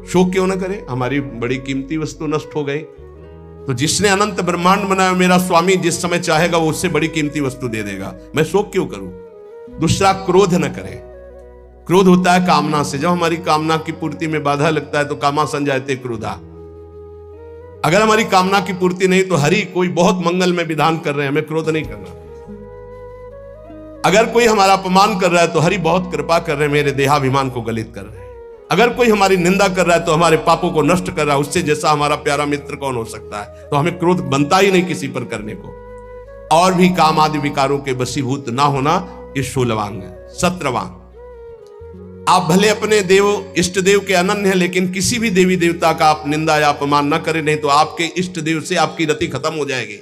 शोक क्यों ना करे? हमारी बड़ी कीमती वस्तु नष्ट हो गई तो जिसने अनंत ब्रह्मांड बनाया मेरा स्वामी जिस समय चाहेगा वो उससे बड़ी कीमती वस्तु दे देगा, मैं शोक क्यों करूं? दूसरा, क्रोध न करें। क्रोध होता है कामना से। जब हमारी कामना की पूर्ति में बाधा लगता है तो कामा संजायते क्रोधा। अगर हमारी कामना की पूर्ति नहीं तो हरि कोई बहुत मंगल में विधान कर रहे हैं, हमें क्रोध नहीं करना। अगर कोई हमारा अपमान कर रहा है तो हरि बहुत कृपा कर रहे हैं, मेरे देहाभिमान को गलित कर रहे हैं। अगर कोई हमारी निंदा कर रहा है तो हमारे पापों को नष्ट कर रहा है। उससे जैसा हमारा प्यारा मित्र कौन हो सकता है? तो हमें क्रोध बनता ही नहीं किसी पर करने को। और भी काम आदि विकारों के वशीभूत ना होना, ये 16वां अंग है। 17वां, आप भले अपने देव इष्ट देव के अनन्य हैं, लेकिन किसी भी देवी देवता का आप निंदा या अपमान न करें, नहीं तो आपके इष्ट देव से आपकी रति खत्म हो जाएगी।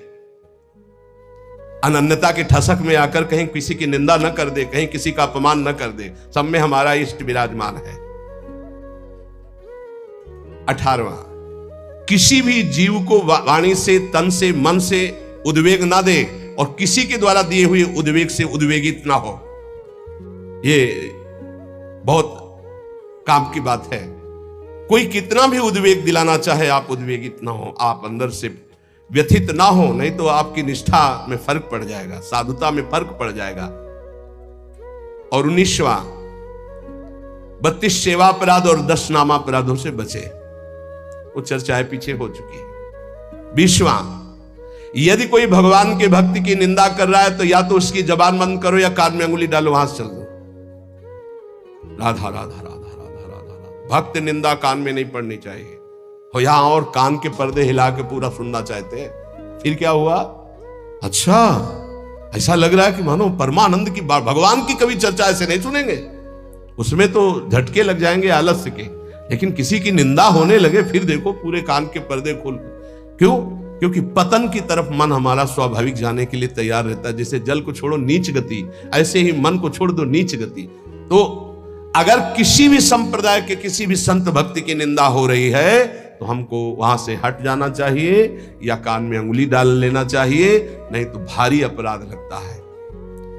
अनन्यता के ठसक में आकर कहीं किसी की निंदा न कर दे, कहीं किसी का अपमान न कर दे। सब में हमारा इष्ट विराजमान है। 18वां, किसी भी जीव को वाणी से, तन से, मन से उद्वेग ना दे और किसी के द्वारा दिए हुए उद्वेग से उद्वेगित ना हो। ये बहुत काम की बात है। कोई कितना भी उद्वेग दिलाना चाहे, आप उद्वेगित ना हो, आप अंदर से व्यथित ना हो, नहीं तो आपकी निष्ठा में फर्क पड़ जाएगा, साधुता में फर्क पड़ जाएगा। और 19वां, 32 सेवा अपराध और 10 नामापराधों से बचे। वो चर्चाएं पीछे हो चुकी है। 20वां, यदि कोई भगवान के भक्ति की निंदा कर रहा है तो या तो उसकी जबान बंद करो या कान में अंगुली डालो, वहां से चल दो। राधा राधा राधा राधा राधा राधा। भक्त निंदा कान में नहीं पड़नी चाहिए। हो यहां और कान के पर्दे हिला के पूरा सुनना चाहते हैं, फिर क्या हुआ? अच्छा, ऐसा लग रहा है कि मानो परमानंद की बात, भगवान की कभी चर्चा ऐसे नहीं सुनेंगे, उसमें तो झटके लग जाएंगे आलस्य के। लेकिन किसी की निंदा होने लगे, फिर देखो पूरे कान के पर्दे खोल। क्यों? क्योंकि पतन की तरफ मन हमारा स्वाभाविक जाने के लिए तैयार रहता है। जैसे जल को छोड़ो नीच गति, ऐसे ही मन को छोड़ दो नीच गति। तो अगर किसी भी संप्रदाय के किसी भी संत भक्ति की निंदा हो रही है तो हमको वहां से हट जाना चाहिए या कान में अंगुली डाल लेना चाहिए, नहीं तो भारी अपराध लगता है।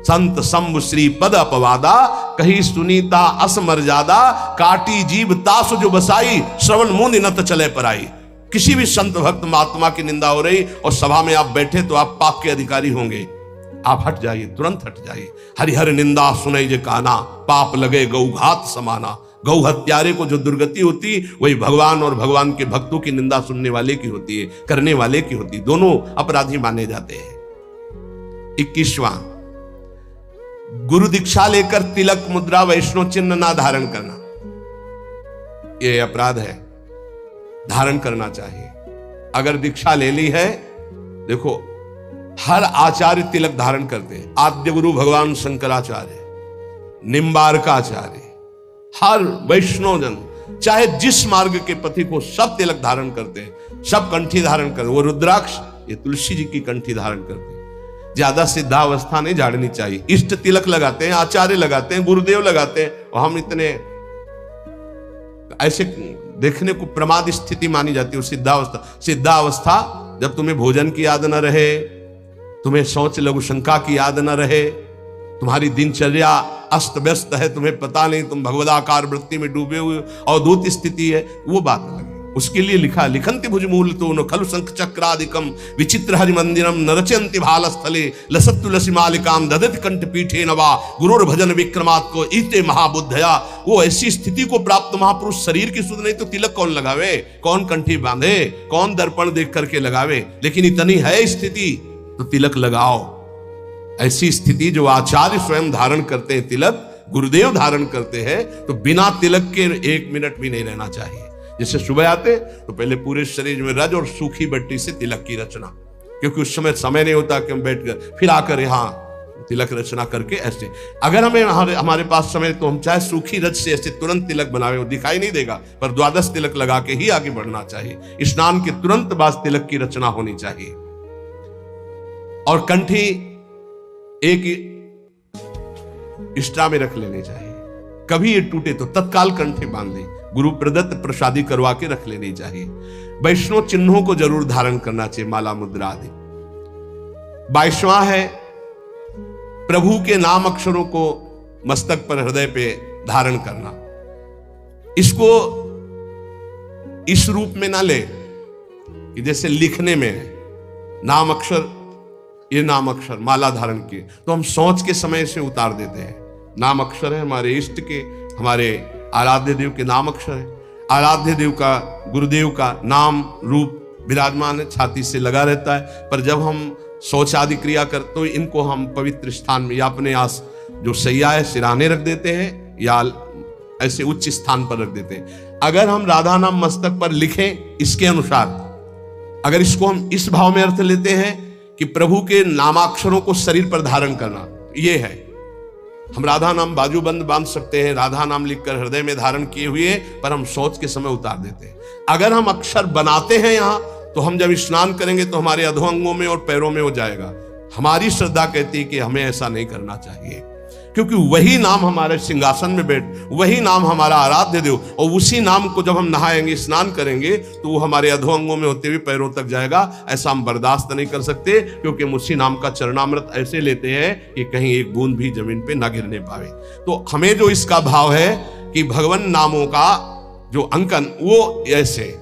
संत शंभु श्री पद अपवादा, कही सुनीता असमर्यादा, काटी जीव तासु जो बसाई, श्रवण मुंद नत चले पराई। किसी भी संत भक्त महात्मा की निंदा हो रही और सभा में आप बैठे तो आप पाप के अधिकारी होंगे, आप हट जाइए, तुरंत हट जाइए। हरिहर निंदा सुने जे काना, पाप लगे गौघात समाना। गौ हत्यारे को जो दुर्गति होती वही भगवान और भगवान के भक्तों की निंदा सुनने वाले की होती है, करने वाले की होती है। दोनों अपराधी माने जाते हैं। 21वां, गुरु दीक्षा लेकर तिलक मुद्रा वैष्णव चिन्ह ना धारण करना, यह अपराध है। धारण करना चाहिए। अगर दीक्षा ले ली है, देखो हर आचार्य तिलक धारण करते हैं। आद्य गुरु भगवान शंकराचार्य, निम्बारकाचार्य, हर वैष्णव जन चाहे जिस मार्ग के पथिक हो सब तिलक धारण करते हैं, सब कंठी धारण करते हैं। वो रुद्राक्ष, ये तुलसी जी की कंठी धारण करते हैं। ज्यादा सिद्धावस्था नहीं झाड़नी चाहिए। इष्ट तिलक लगाते हैं, आचार्य लगाते हैं, गुरुदेव लगाते हैं, और हम इतने ऐसे देखने को प्रमाद स्थिति मानी जाती है। सिद्धावस्था, सिद्धावस्था जब तुम्हें भोजन की याद न रहे, तुम्हें शौच लघु शंका की याद न रहे, तुम्हारी दिनचर्या अस्त व्यस्त है, तुम्हें पता नहीं, तुम भगवदाकार वृत्ति में डूबे हुए, अवधूत स्थिति है, वो बात अलग है। उसके लिए लिखा, लिखंति भुजमूल तो न खलु शंख चक्रादिकम विचित्र हरि मंदिरम न रचयन्ति भाल स्थले लसत तुलसी मालिकाम ददति कंठ पीठे नवा गुरुर भजन विक्रमात् को ईते महाबुद्धया। वो ऐसी स्थिति को प्राप्त महापुरुष शरीर की सुध नहीं तो तिलक कौन लगावे, कौन कंठी बांधे, कौन दर्पण देख करके लगावे, लेकिन इतनी है स्थिति तो तिलक लगाओ। ऐसी स्थिति जो आचार्य स्वयं धारण करते हैं, तिलक गुरुदेव धारण करते हैं, तो बिना तिलक के 1 मिनट भी नहीं रहना चाहिए। जैसे सुबह आते तो पहले पूरे शरीर में रज और सूखी बट्टी से तिलक की रचना, क्योंकि उस समय नहीं होता कि हम बैठ कर फिर आकर यहाँ तिलक रचना करके ऐसे। अगर हमारे पास समय तो हम चाहे सूखी रज से ऐसे तुरंत तिलक बनावे, वो दिखाई नहीं देगा, पर 12 तिलक लगा के ही आगे बढ़ना चाहिए। स्नान के तुरंत बाद तिलक की रचना होनी चाहिए। और कंठी एक एक्स्ट्रा में रख लेनी चाहिए, कभी ये टूटे तो तत्काल कंठी बांध दे, गुरु प्रदत्त प्रसादी करवा के रख लेनी चाहिए। वैष्णव चिन्हों को जरूर धारण करना चाहिए, माला मुद्रा आदि। 22वां है प्रभु के नाम अक्षरों को मस्तक पर हृदय पे धारण करना। इसको इस रूप में ना ले कि जैसे लिखने में है नाम अक्षर, ये नाम अक्षर माला धारण किए तो हम सोच के समय से उतार देते हैं। नाम अक्षर है हमारे इष्ट के, हमारे आराध्य देव के नाम अक्षर है। आराध्य देव का, गुरुदेव का नाम रूप विराजमान है, छाती से लगा रहता है। पर जब हम शौच आदि क्रिया करते तो इनको हम पवित्र स्थान में या अपने आस जो सैया है सिराने रख देते हैं या ऐसे उच्च स्थान पर रख देते हैं। अगर हम राधा नाम मस्तक पर लिखें इसके अनुसार, अगर इसको हम इस भाव में अर्थ लेते हैं कि प्रभु के नामाक्षरों को शरीर पर धारण करना, ये है। हम राधा नाम बाजूबंद बांध सकते हैं, राधा नाम लिखकर हृदय में धारण किए हुए, पर हम सोच के समय उतार देते हैं। अगर हम अक्षर बनाते हैं यहाँ, तो हम जब स्नान करेंगे तो हमारे अधोअंगों में और पैरों में हो जाएगा। हमारी श्रद्धा कहती है कि हमें ऐसा नहीं करना चाहिए, क्योंकि वही नाम हमारे सिंहासन में बैठ, वही नाम हमारा आराध्य देव, और उसी नाम को जब हम नहाएंगे स्नान करेंगे तो वो हमारे अधोअंगों में होते हुए पैरों तक जाएगा। ऐसा हम बर्दाश्त नहीं कर सकते, क्योंकि हम उसी नाम का चरणामृत ऐसे लेते हैं कि कहीं एक बूंद भी जमीन पे ना गिरने पावे। तो हमें जो इसका भाव है कि भगवान नामों का जो अंकन वो ऐसे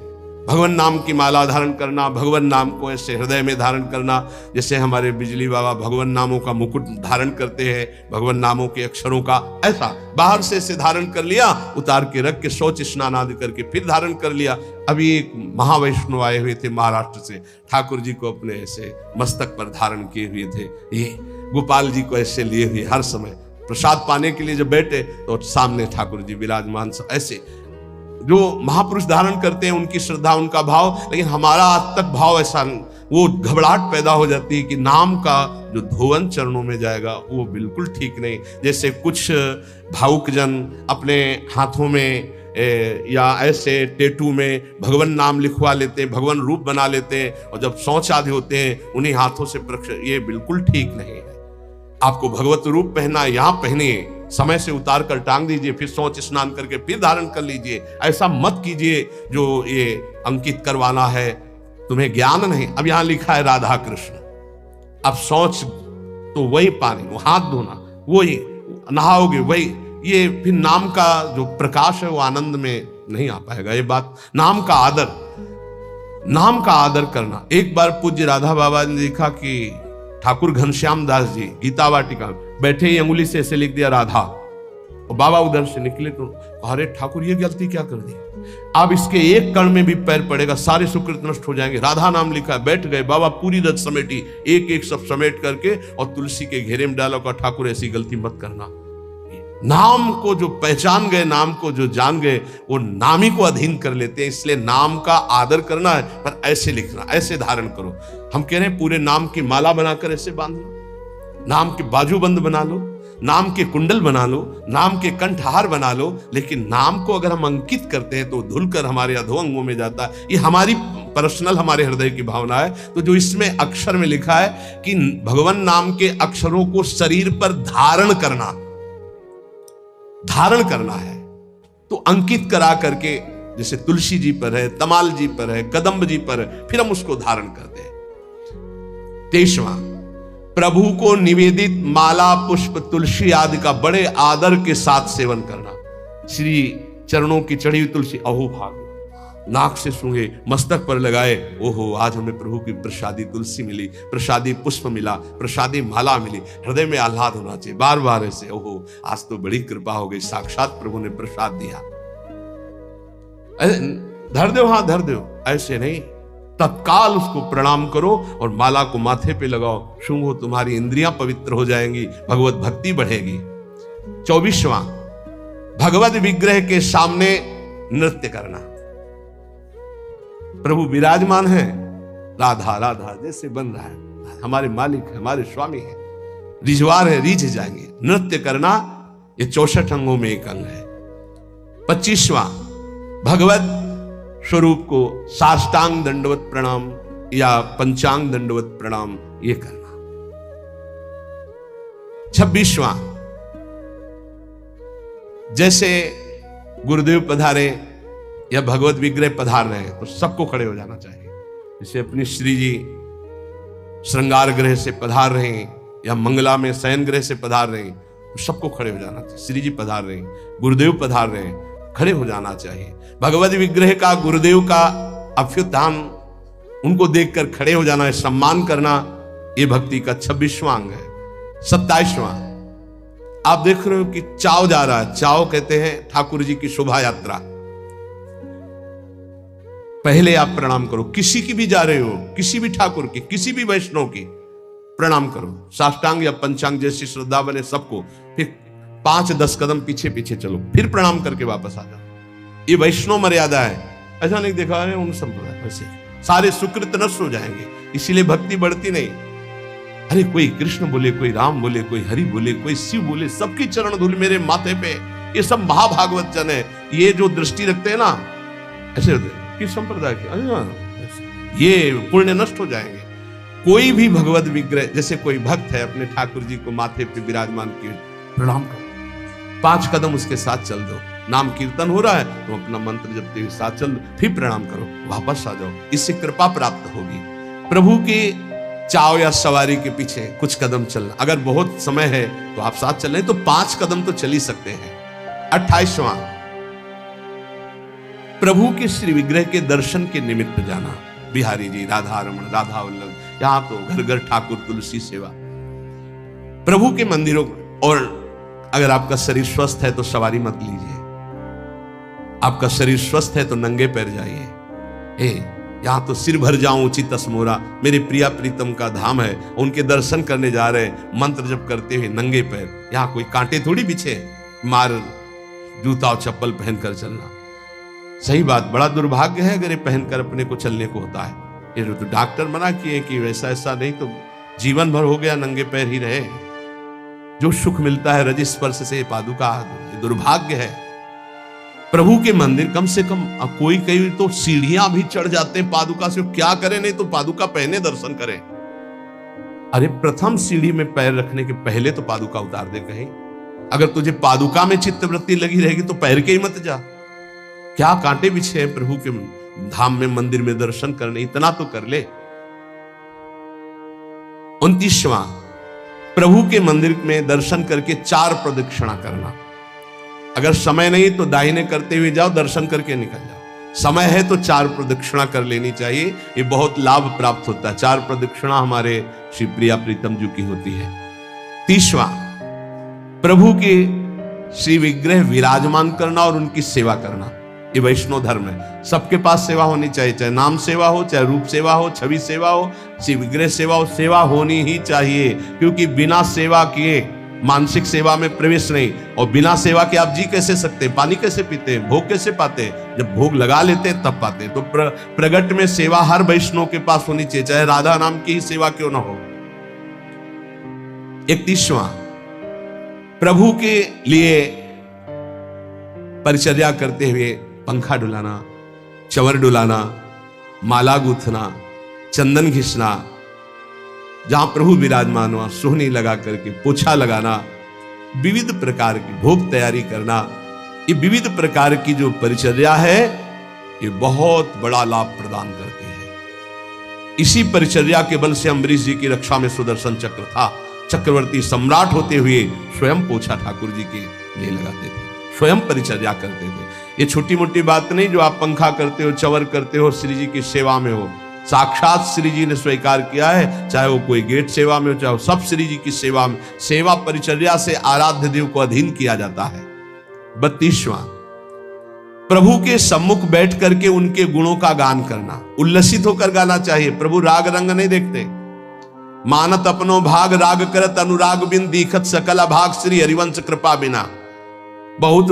भगवान नाम की माला धारण करना, भगवान नाम को ऐसे हृदय में धारण करना, जैसे हमारे बिजली बाबा भगवान नामों का मुकुट धारण करते हैं, भगवान नामों के अक्षरों का, ऐसा बाहर से ऐसे धारण कर लिया, उतार के रख के शौच स्नान आदि करके फिर धारण कर लिया। अभी एक महावैष्णव आए हुए थे महाराष्ट्र से, ठाकुर जी को अपने ऐसे मस्तक पर धारण किए हुए थे, ये गोपाल जी को ऐसे लिए हुए, हर समय प्रसाद पाने के लिए जब बैठे तो सामने ठाकुर जी विराजमान। ऐसे जो महापुरुष धारण करते हैं उनकी श्रद्धा, उनका भाव, लेकिन हमारा आज तक भाव ऐसा, वो घबराहट पैदा हो जाती है कि नाम का जो धोवन चरणों में जाएगा वो बिल्कुल ठीक नहीं। जैसे कुछ भावुक जन अपने हाथों में या ऐसे टेटू में भगवान नाम लिखवा लेते हैं, भगवान रूप बना लेते हैं, और जब शौच आदि होते हैं उन्हीं हाथों से ये बिल्कुल ठीक नहीं है। आपको भगवत रूप पहना, यहाँ पहनिए, समय से उतार कर टांग दीजिए, फिर शौच स्नान करके फिर धारण कर लीजिए। ऐसा मत कीजिए जो ये अंकित करवाना है, तुम्हें ज्ञान नहीं। अब यहाँ लिखा है राधा कृष्ण, अब शौच तो वही पानी, वो हाथ धोना, वही नहाओगे, वही, ये फिर नाम का जो प्रकाश है वो आनंद में नहीं आ पाएगा। ये बात, नाम का आदर, नाम का आदर करना। एक बार पूज्य राधा बाबा ने देखा कि ठाकुर घनश्याम दास जी गीता वाटिका बैठे ही अंगुली से ऐसे लिख दिया राधा, और बाबा उधर से निकले तो अरे ठाकुर ये गलती क्या कर दी, अब इसके एक कण में भी पैर पड़ेगा सारे सुकृत नष्ट हो जाएंगे। राधा नाम लिखा, बैठ गए, बाबा पूरी रथ समेटी, एक एक सब समेट करके और तुलसी के घेरे में डाला, का ठाकुर ऐसी गलती मत करना। नाम को जो पहचान गए, नाम को जो जान गए, वो नामी को अधीन कर लेते हैं। इसलिए नाम का आदर करना है, पर ऐसे लिखना, ऐसे धारण करो। हम कह रहे हैं पूरे नाम की माला बनाकर ऐसे बांध लो, नाम के बाजूबंद बना लो, नाम के कुंडल बना लो, नाम के कंठहार बना लो, लेकिन नाम को अगर हम अंकित करते हैं तो धुलकर हमारे अधोअंगों में जाता है। ये हमारी पर्सनल, हमारे हृदय की भावना है। तो जो इसमें अक्षर में लिखा है कि भगवान नाम के अक्षरों को शरीर पर धारण करना है, तो अंकित करा करके, जैसे तुलसी जी पर है, तमाल जी पर है, कदम्ब जी पर है, फिर हम उसको धारण करते हैं। 23वां प्रभु को निवेदित माला, पुष्प, तुलसी आदि का बड़े आदर के साथ सेवन करना। श्री चरणों की चढ़ी हुई तुलसी अहो भाग, नाक से सूंघे, मस्तक पर लगाए, ओहो आज हमें प्रभु की प्रसादी तुलसी मिली, प्रसादी पुष्प मिला, प्रसादी माला मिली, हृदय में आह्लाद होना चाहिए। बार बार ऐसे, ओहो आज तो बड़ी कृपा हो गई, साक्षात प्रभु ने प्रसाद दिया। धर दो, हाँ धर दो, ऐसे नहीं, तत्काल उसको प्रणाम करो और माला को माथे पे लगाओ, सूंघो, तुम्हारी इंद्रियां पवित्र हो जाएंगी, भगवत भक्ति बढ़ेगी। 24वां, भगवत विग्रह के सामने नृत्य करना। प्रभु विराजमान है, राधा राधा जैसे बन रहा है, हमारे मालिक है, हमारे स्वामी है, रिजवार है, रीझ जाएंगे। नृत्य करना ये 64 अंगों में एक अंग है। 25वां, भगवत स्वरूप को साष्टांग दंडवत प्रणाम या पंचांग दंडवत प्रणाम ये करना। 26वां, जैसे गुरुदेव पधारे या भगवत विग्रह पधार रहे हैं तो सबको खड़े हो जाना चाहिए। जैसे अपनी श्री जी श्रृंगार ग्रह से पधार रहे हैं या मंगला में शयन ग्रह से पधार रहे हैं तो सबको खड़े हो जाना चाहिए। श्री जी पधार रहे हैं, गुरुदेव पधार रहे हैं, खड़े हो जाना चाहिए। भगवत विग्रह का, गुरुदेव का अभ्युत्थान, उनको देखकर खड़े हो जाना है, सम्मान करना, ये भक्ति का 26वां अंग है। 27वां, आप देख रहे हो कि चाव जा रहा है, चाव कहते हैं ठाकुर जी की शोभा यात्रा। पहले आप प्रणाम करो, किसी की भी जा रहे हो, किसी भी ठाकुर की, किसी भी वैष्णव की प्रणाम करो, साष्टांग या पंचांग जैसी श्रद्धा बने सबको। फिर 5-10 कदम पीछे पीछे चलो, फिर प्रणाम करके वापस आ जाओ। ये वैष्णव मर्यादा है, ऐसा नहीं देखा है उन संप्रदाय वैसे सारे सुकृत नष्ट हो जाएंगे, इसीलिए भक्ति बढ़ती नहीं। अरे कोई कृष्ण बोले, कोई राम बोले, कोई हरि बोले, कोई शिव बोले, सबकी चरण धूल मेरे माथे पे, ये सब महाभागवत जन है। ये जो दृष्टि रखते हैं ना, ऐसे होते हैं किस संप्रदाय के, ये पुण्य नष्ट हो जाएंगे। कोई भी भगवत विग्रह, जैसे कोई भक्त है अपने ठाकुर जी को माथे पे विराजमान किए, प्रणाम करो, 5 कदम उसके साथ चल दो। नाम कीर्तन हो रहा है तो अपना मंत्र जपते हुए साथ चल दो, फिर प्रणाम करो, वापस आ जाओ, इससे कृपा प्राप्त होगी। प्रभु के चाव या सवारी के पीछे कुछ कदम चलना, अगर बहुत समय है तो आप साथ चल रहे तो 5 कदम तो चल ही सकते हैं। 28वां, प्रभु के श्री विग्रह के दर्शन के निमित्त जाना। बिहारी जी, राधा रमण, राधा वल्लभ, यहां तो घर घर ठाकुर तुलसी सेवा। प्रभु के मंदिरों, और अगर आपका शरीर स्वस्थ है तो सवारी मत लीजिए, आपका शरीर स्वस्थ है तो नंगे पैर जाइए। यहां तो सिर भर जाऊं उचित असमोरा, मेरे प्रिया प्रीतम का धाम है, उनके दर्शन करने जा रहे हैं, मंत्र जप करते हुए नंगे पैर। यहां कोई कांटे थोड़ी बिछे, मार जूता और चप्पल पहनकर चलना। सही बात, बड़ा दुर्भाग्य है अगर ये पहनकर अपने को चलने को होता है। ये तो डॉक्टर मना किए कि वैसा ऐसा नहीं तो जीवन भर हो गया नंगे पैर ही रहे। जो सुख मिलता है रज स्पर्श से पादुका, ये दुर्भाग्य है। प्रभु के मंदिर कम से कम, कोई कई तो सीढ़ियां भी चढ़ जाते हैं पादुका से, क्या करें, नहीं तो पादुका पहने दर्शन करें। अरे प्रथम सीढ़ी में पैर रखने के पहले तो पादुका उतार दे कहीं। अगर तुझे पादुका में चित्तवृत्ति लगी रहेगी तो पैर के ही मत जा। क्या कांटे बिछे हैं प्रभु के धाम में, मंदिर में दर्शन करने, इतना तो कर ले। 29वां, प्रभु के मंदिर में दर्शन करके 4 प्रदक्षिणा करना। अगर समय नहीं तो दाहिने करते हुए जाओ, दर्शन करके निकल जाओ। समय है तो 4 प्रदक्षिणा कर लेनी चाहिए, ये बहुत लाभ प्राप्त होता है। 4 प्रदक्षिणा हमारे श्री प्रिया प्रीतम जी की होती है। 30वां, प्रभु के श्री विग्रह विराजमान करना और उनकी सेवा करना। ये वैष्णव धर्म है, सबके पास सेवा होनी चाहिए, चाहे नाम सेवा हो, चाहे रूप सेवा हो, छवि सेवा हो, श्री विग्रह सेवा हो, सेवा होनी ही चाहिए। क्योंकि बिना सेवा किए मानसिक सेवा में प्रवेश नहीं, और बिना सेवा के आप जी कैसे सकते हैं, पानी कैसे पीते हैं, भोग कैसे पाते हैं, जब भोग लगा लेते हैं तब पाते हैं। तो प्रगट में सेवा हर वैष्णव के पास होनी चाहिए, चाहे राधा नाम की ही सेवा क्यों ना हो। 31वां, प्रभु के लिए परिचर्या करते हुए पंखा डुलाना, चंवर डुलाना, माला गूंथना, चंदन घिसना, जहां प्रभु विराजमान हुआ सोहनी लगा करके पोछा लगाना, विविध प्रकार की भोग तैयारी करना, ये विविध प्रकार की जो परिचर्या है ये बहुत बड़ा लाभ प्रदान करती है। इसी परिचर्या के बल से अम्बरीश जी की रक्षा में सुदर्शन चक्र था। चक्रवर्ती सम्राट होते हुए स्वयं पोछा ठाकुर जी के लिए लगाते थे, स्वयं परिचर्या करते थे। ये छोटी मोटी बात नहीं जो आप पंखा करते हो, चवर करते हो, श्री जी की सेवा में हो। साक्षात श्री जी ने स्वीकार किया है, चाहे वो कोई गेट सेवा में हो, चाहे वो सब श्री जी की सेवा में। सेवा परिचर्या से आराध्य देव को अधीन किया जाता है। 32वां, प्रभु के सम्मुख बैठ करके उनके गुणों का गान करना, उल्लसित होकर गाना चाहिए। प्रभु राग रंग नहीं देखते। मानत अपनो भाग राग करत अनुराग बिन दीखत सकल अभाग श्री हरिवंश कृपा बिना। बहुत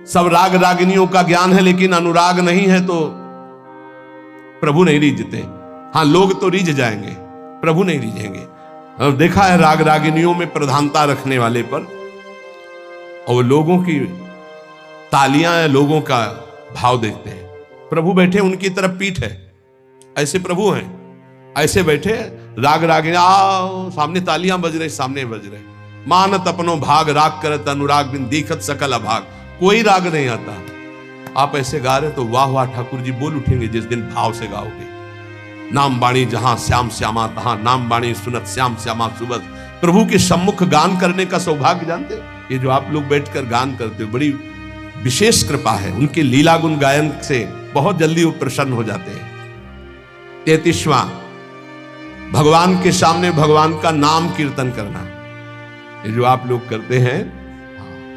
सब राग रागिनियों का ज्ञान है लेकिन अनुराग नहीं है तो प्रभु नहीं रीझते। हाँ, लोग तो रीझ जाएंगे, प्रभु नहीं रीझेंगे। देखा है राग रागिनियों में प्रधानता रखने वाले पर, और लोगों की तालियां लोगों का भाव देखते हैं। प्रभु बैठे उनकी तरफ पीठ है, ऐसे प्रभु हैं, ऐसे बैठे राग रागिनी, आओ सामने तालियां बज रहे, सामने बज रहे। मानत अपनो भाग राग करत अनुराग बिन दीखत सकल अभाग। कोई राग नहीं आता, आप ऐसे गा रहे तो वाह वाह ठाकुर जी बोल उठेंगे जिस दिन भाव से गाओगे। नाम बाणी जहां श्याम श्यामा तहां, नाम बाणी सुनत श्याम श्यामा सुबह। प्रभु के सम्मुख गान करने का सौभाग्य जानते हो? ये जो आप लोग बैठकर गान करते हो, बड़ी विशेष कृपा है। उनके लीला गुण गायन से बहुत जल्दी वो प्रसन्न हो जाते हैं। 33वां, भगवान के सामने भगवान का नाम कीर्तन करना। ये जो आप लोग करते हैं,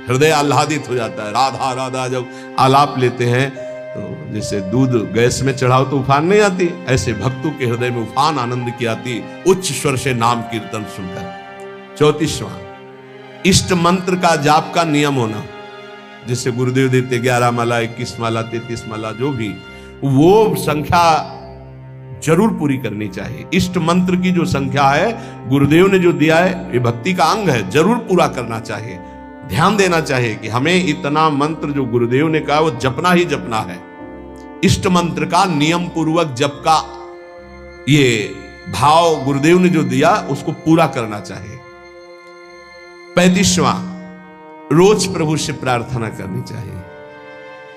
हृदय आह्लादित हो जाता है। राधा राधा जब आलाप लेते हैं तो जैसे दूध गैस में चढ़ाओ तो उफान नहीं आती, ऐसे भक्तों के हृदय में उफान आनंद की आती उच्च स्वर से नाम कीर्तन सुनकर। 34वां, इष्ट मंत्र का जाप का नियम होना। जैसे गुरुदेव देते 11 माला, 21 माला, 33 माला, जो भी, वो संख्या जरूर पूरी करनी चाहिए। इष्ट मंत्र की जो संख्या है गुरुदेव ने जो दिया है, ये भक्ति का अंग है, जरूर पूरा करना चाहिए। ध्यान देना चाहिए कि हमें इतना मंत्र जो गुरुदेव ने कहा वो जपना ही जपना है। इष्ट मंत्र का नियम पूर्वक जप का ये भाव गुरुदेव ने जो दिया उसको पूरा करना चाहिए। 35वां, रोज प्रभु से प्रार्थना करनी चाहिए,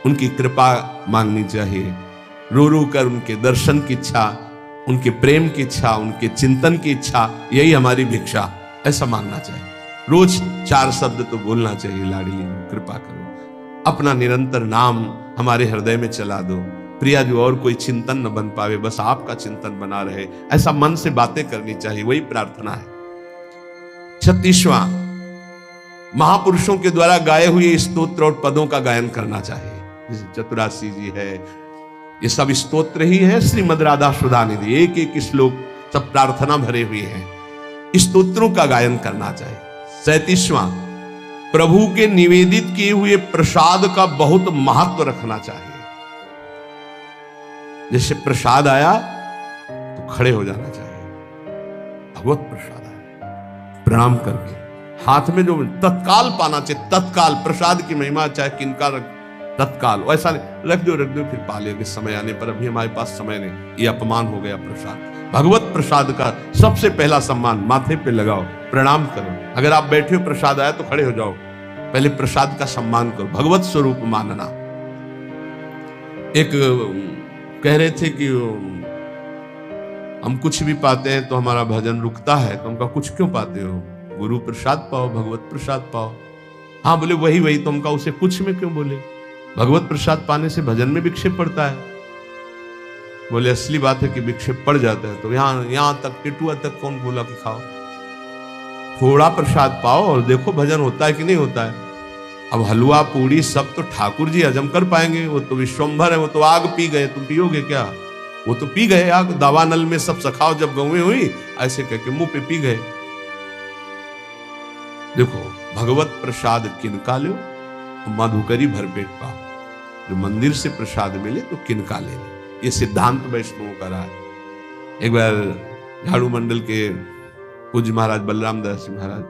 उनकी कृपा मांगनी चाहिए। रो रो कर उनके दर्शन की इच्छा, उनके प्रेम की इच्छा, उनके चिंतन की इच्छा, यही हमारी भिक्षा, ऐसा मांगना चाहिए। रोज 4 शब्द तो बोलना चाहिए, लाडली कृपा करो, अपना निरंतर नाम हमारे हृदय में चला दो। प्रिया जो और कोई चिंतन न बन पावे, बस आपका चिंतन बना रहे, ऐसा मन से बातें करनी चाहिए, वही प्रार्थना है। 36वां, महापुरुषों के द्वारा गाए हुए स्तोत्र और पदों का गायन करना चाहिए। जैसे चतुरासी जी है, ये सब स्तोत्र ही है। श्रीमद राधा सुधा निधि, एक एक श्लोक सब प्रार्थना भरे हुए हैं, स्तोत्रों का गायन करना चाहिए। 37वां, प्रभु के निवेदित किए हुए प्रसाद का बहुत महत्व रखना चाहिए। जैसे प्रसाद आया तो खड़े हो जाना चाहिए, भगवत प्रसाद आया, प्रणाम करके हाथ में जो तत्काल पाना चाहिए, तत्काल। प्रसाद की महिमा चाहे किनका तत्काल, ऐसा रख दो फिर पा लेंगे समय आने पर, अभी हमारे पास समय नहीं, ये अपमान हो गया प्रसाद। भगवत प्रसाद का सबसे पहला सम्मान, माथे पे लगाओ, प्रणाम करो। अगर आप बैठे हो प्रसाद आया तो खड़े हो जाओ, पहले प्रसाद का सम्मान करो, भगवत स्वरूप मानना। एक कह रहे थे कि हम कुछ भी पाते हैं तो हमारा भजन रुकता है, तो हमका कुछ क्यों पाते हो? गुरु प्रसाद पाओ, भगवत प्रसाद पाओ। हाँ बोले वही तो हमका उसे कुछ में क्यों बोले? भगवत प्रसाद पाने से भजन में विक्षेप पड़ता है। बोले असली बात है कि विक्षेप पड़ जाता है, तो यहां तक टिटुआ तक कौन बोला कि खाओ? थोड़ा प्रसाद पाओ और देखो भजन होता है कि नहीं होता है। अब हलवा पूड़ी सब तो ठाकुर जी हजम कर पाएंगे, वो तो विश्वम्भर है, वो तो आग पी गए, तुम पियोगे क्या? वो तो पी गए आग, दावानल में सब सखाओ जब गौएं हुई, ऐसे कह के मुंह पे पी गए। देखो भगवत प्रसाद किनका लो, मधुकरी भरपेट पाओ। जो मंदिर से प्रसाद मिले तो किनका ले लो, ये सिद्धांत वैष्णवों का रहा है। एक बार झाड़ू मंडल के पूज्य महाराज बलराम दास महाराज,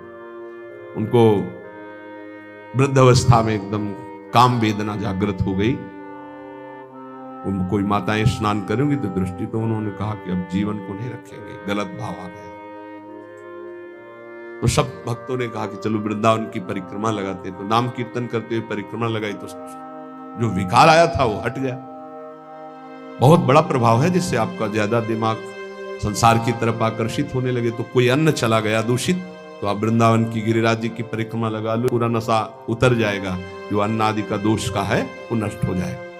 उनको वृद्ध अवस्था में एकदम काम वेदना जागृत हो गई। उनको कोई माताएं स्नान करेंगी तो दृष्टि, तो उन्होंने कहा कि अब जीवन को नहीं रखेंगे, गलत भाव आ गया। तो सब भक्तों ने कहा कि चलो वृंदावन की परिक्रमा लगाते हैं, तो नाम कीर्तन करते हुए परिक्रमा लगाई तो जो विकार आया था वो हट गया। बहुत बड़ा प्रभाव है, जिससे आपका ज्यादा दिमाग संसार की तरफ आकर्षित होने लगे, तो कोई अन्न चला गया दूषित, तो आप वृंदावन की गिरिराज जी की परिक्रमा लगा लो, पूरा नशा उतर जाएगा, जो अन्न आदि का दोष का है वो नष्ट हो जाएगा।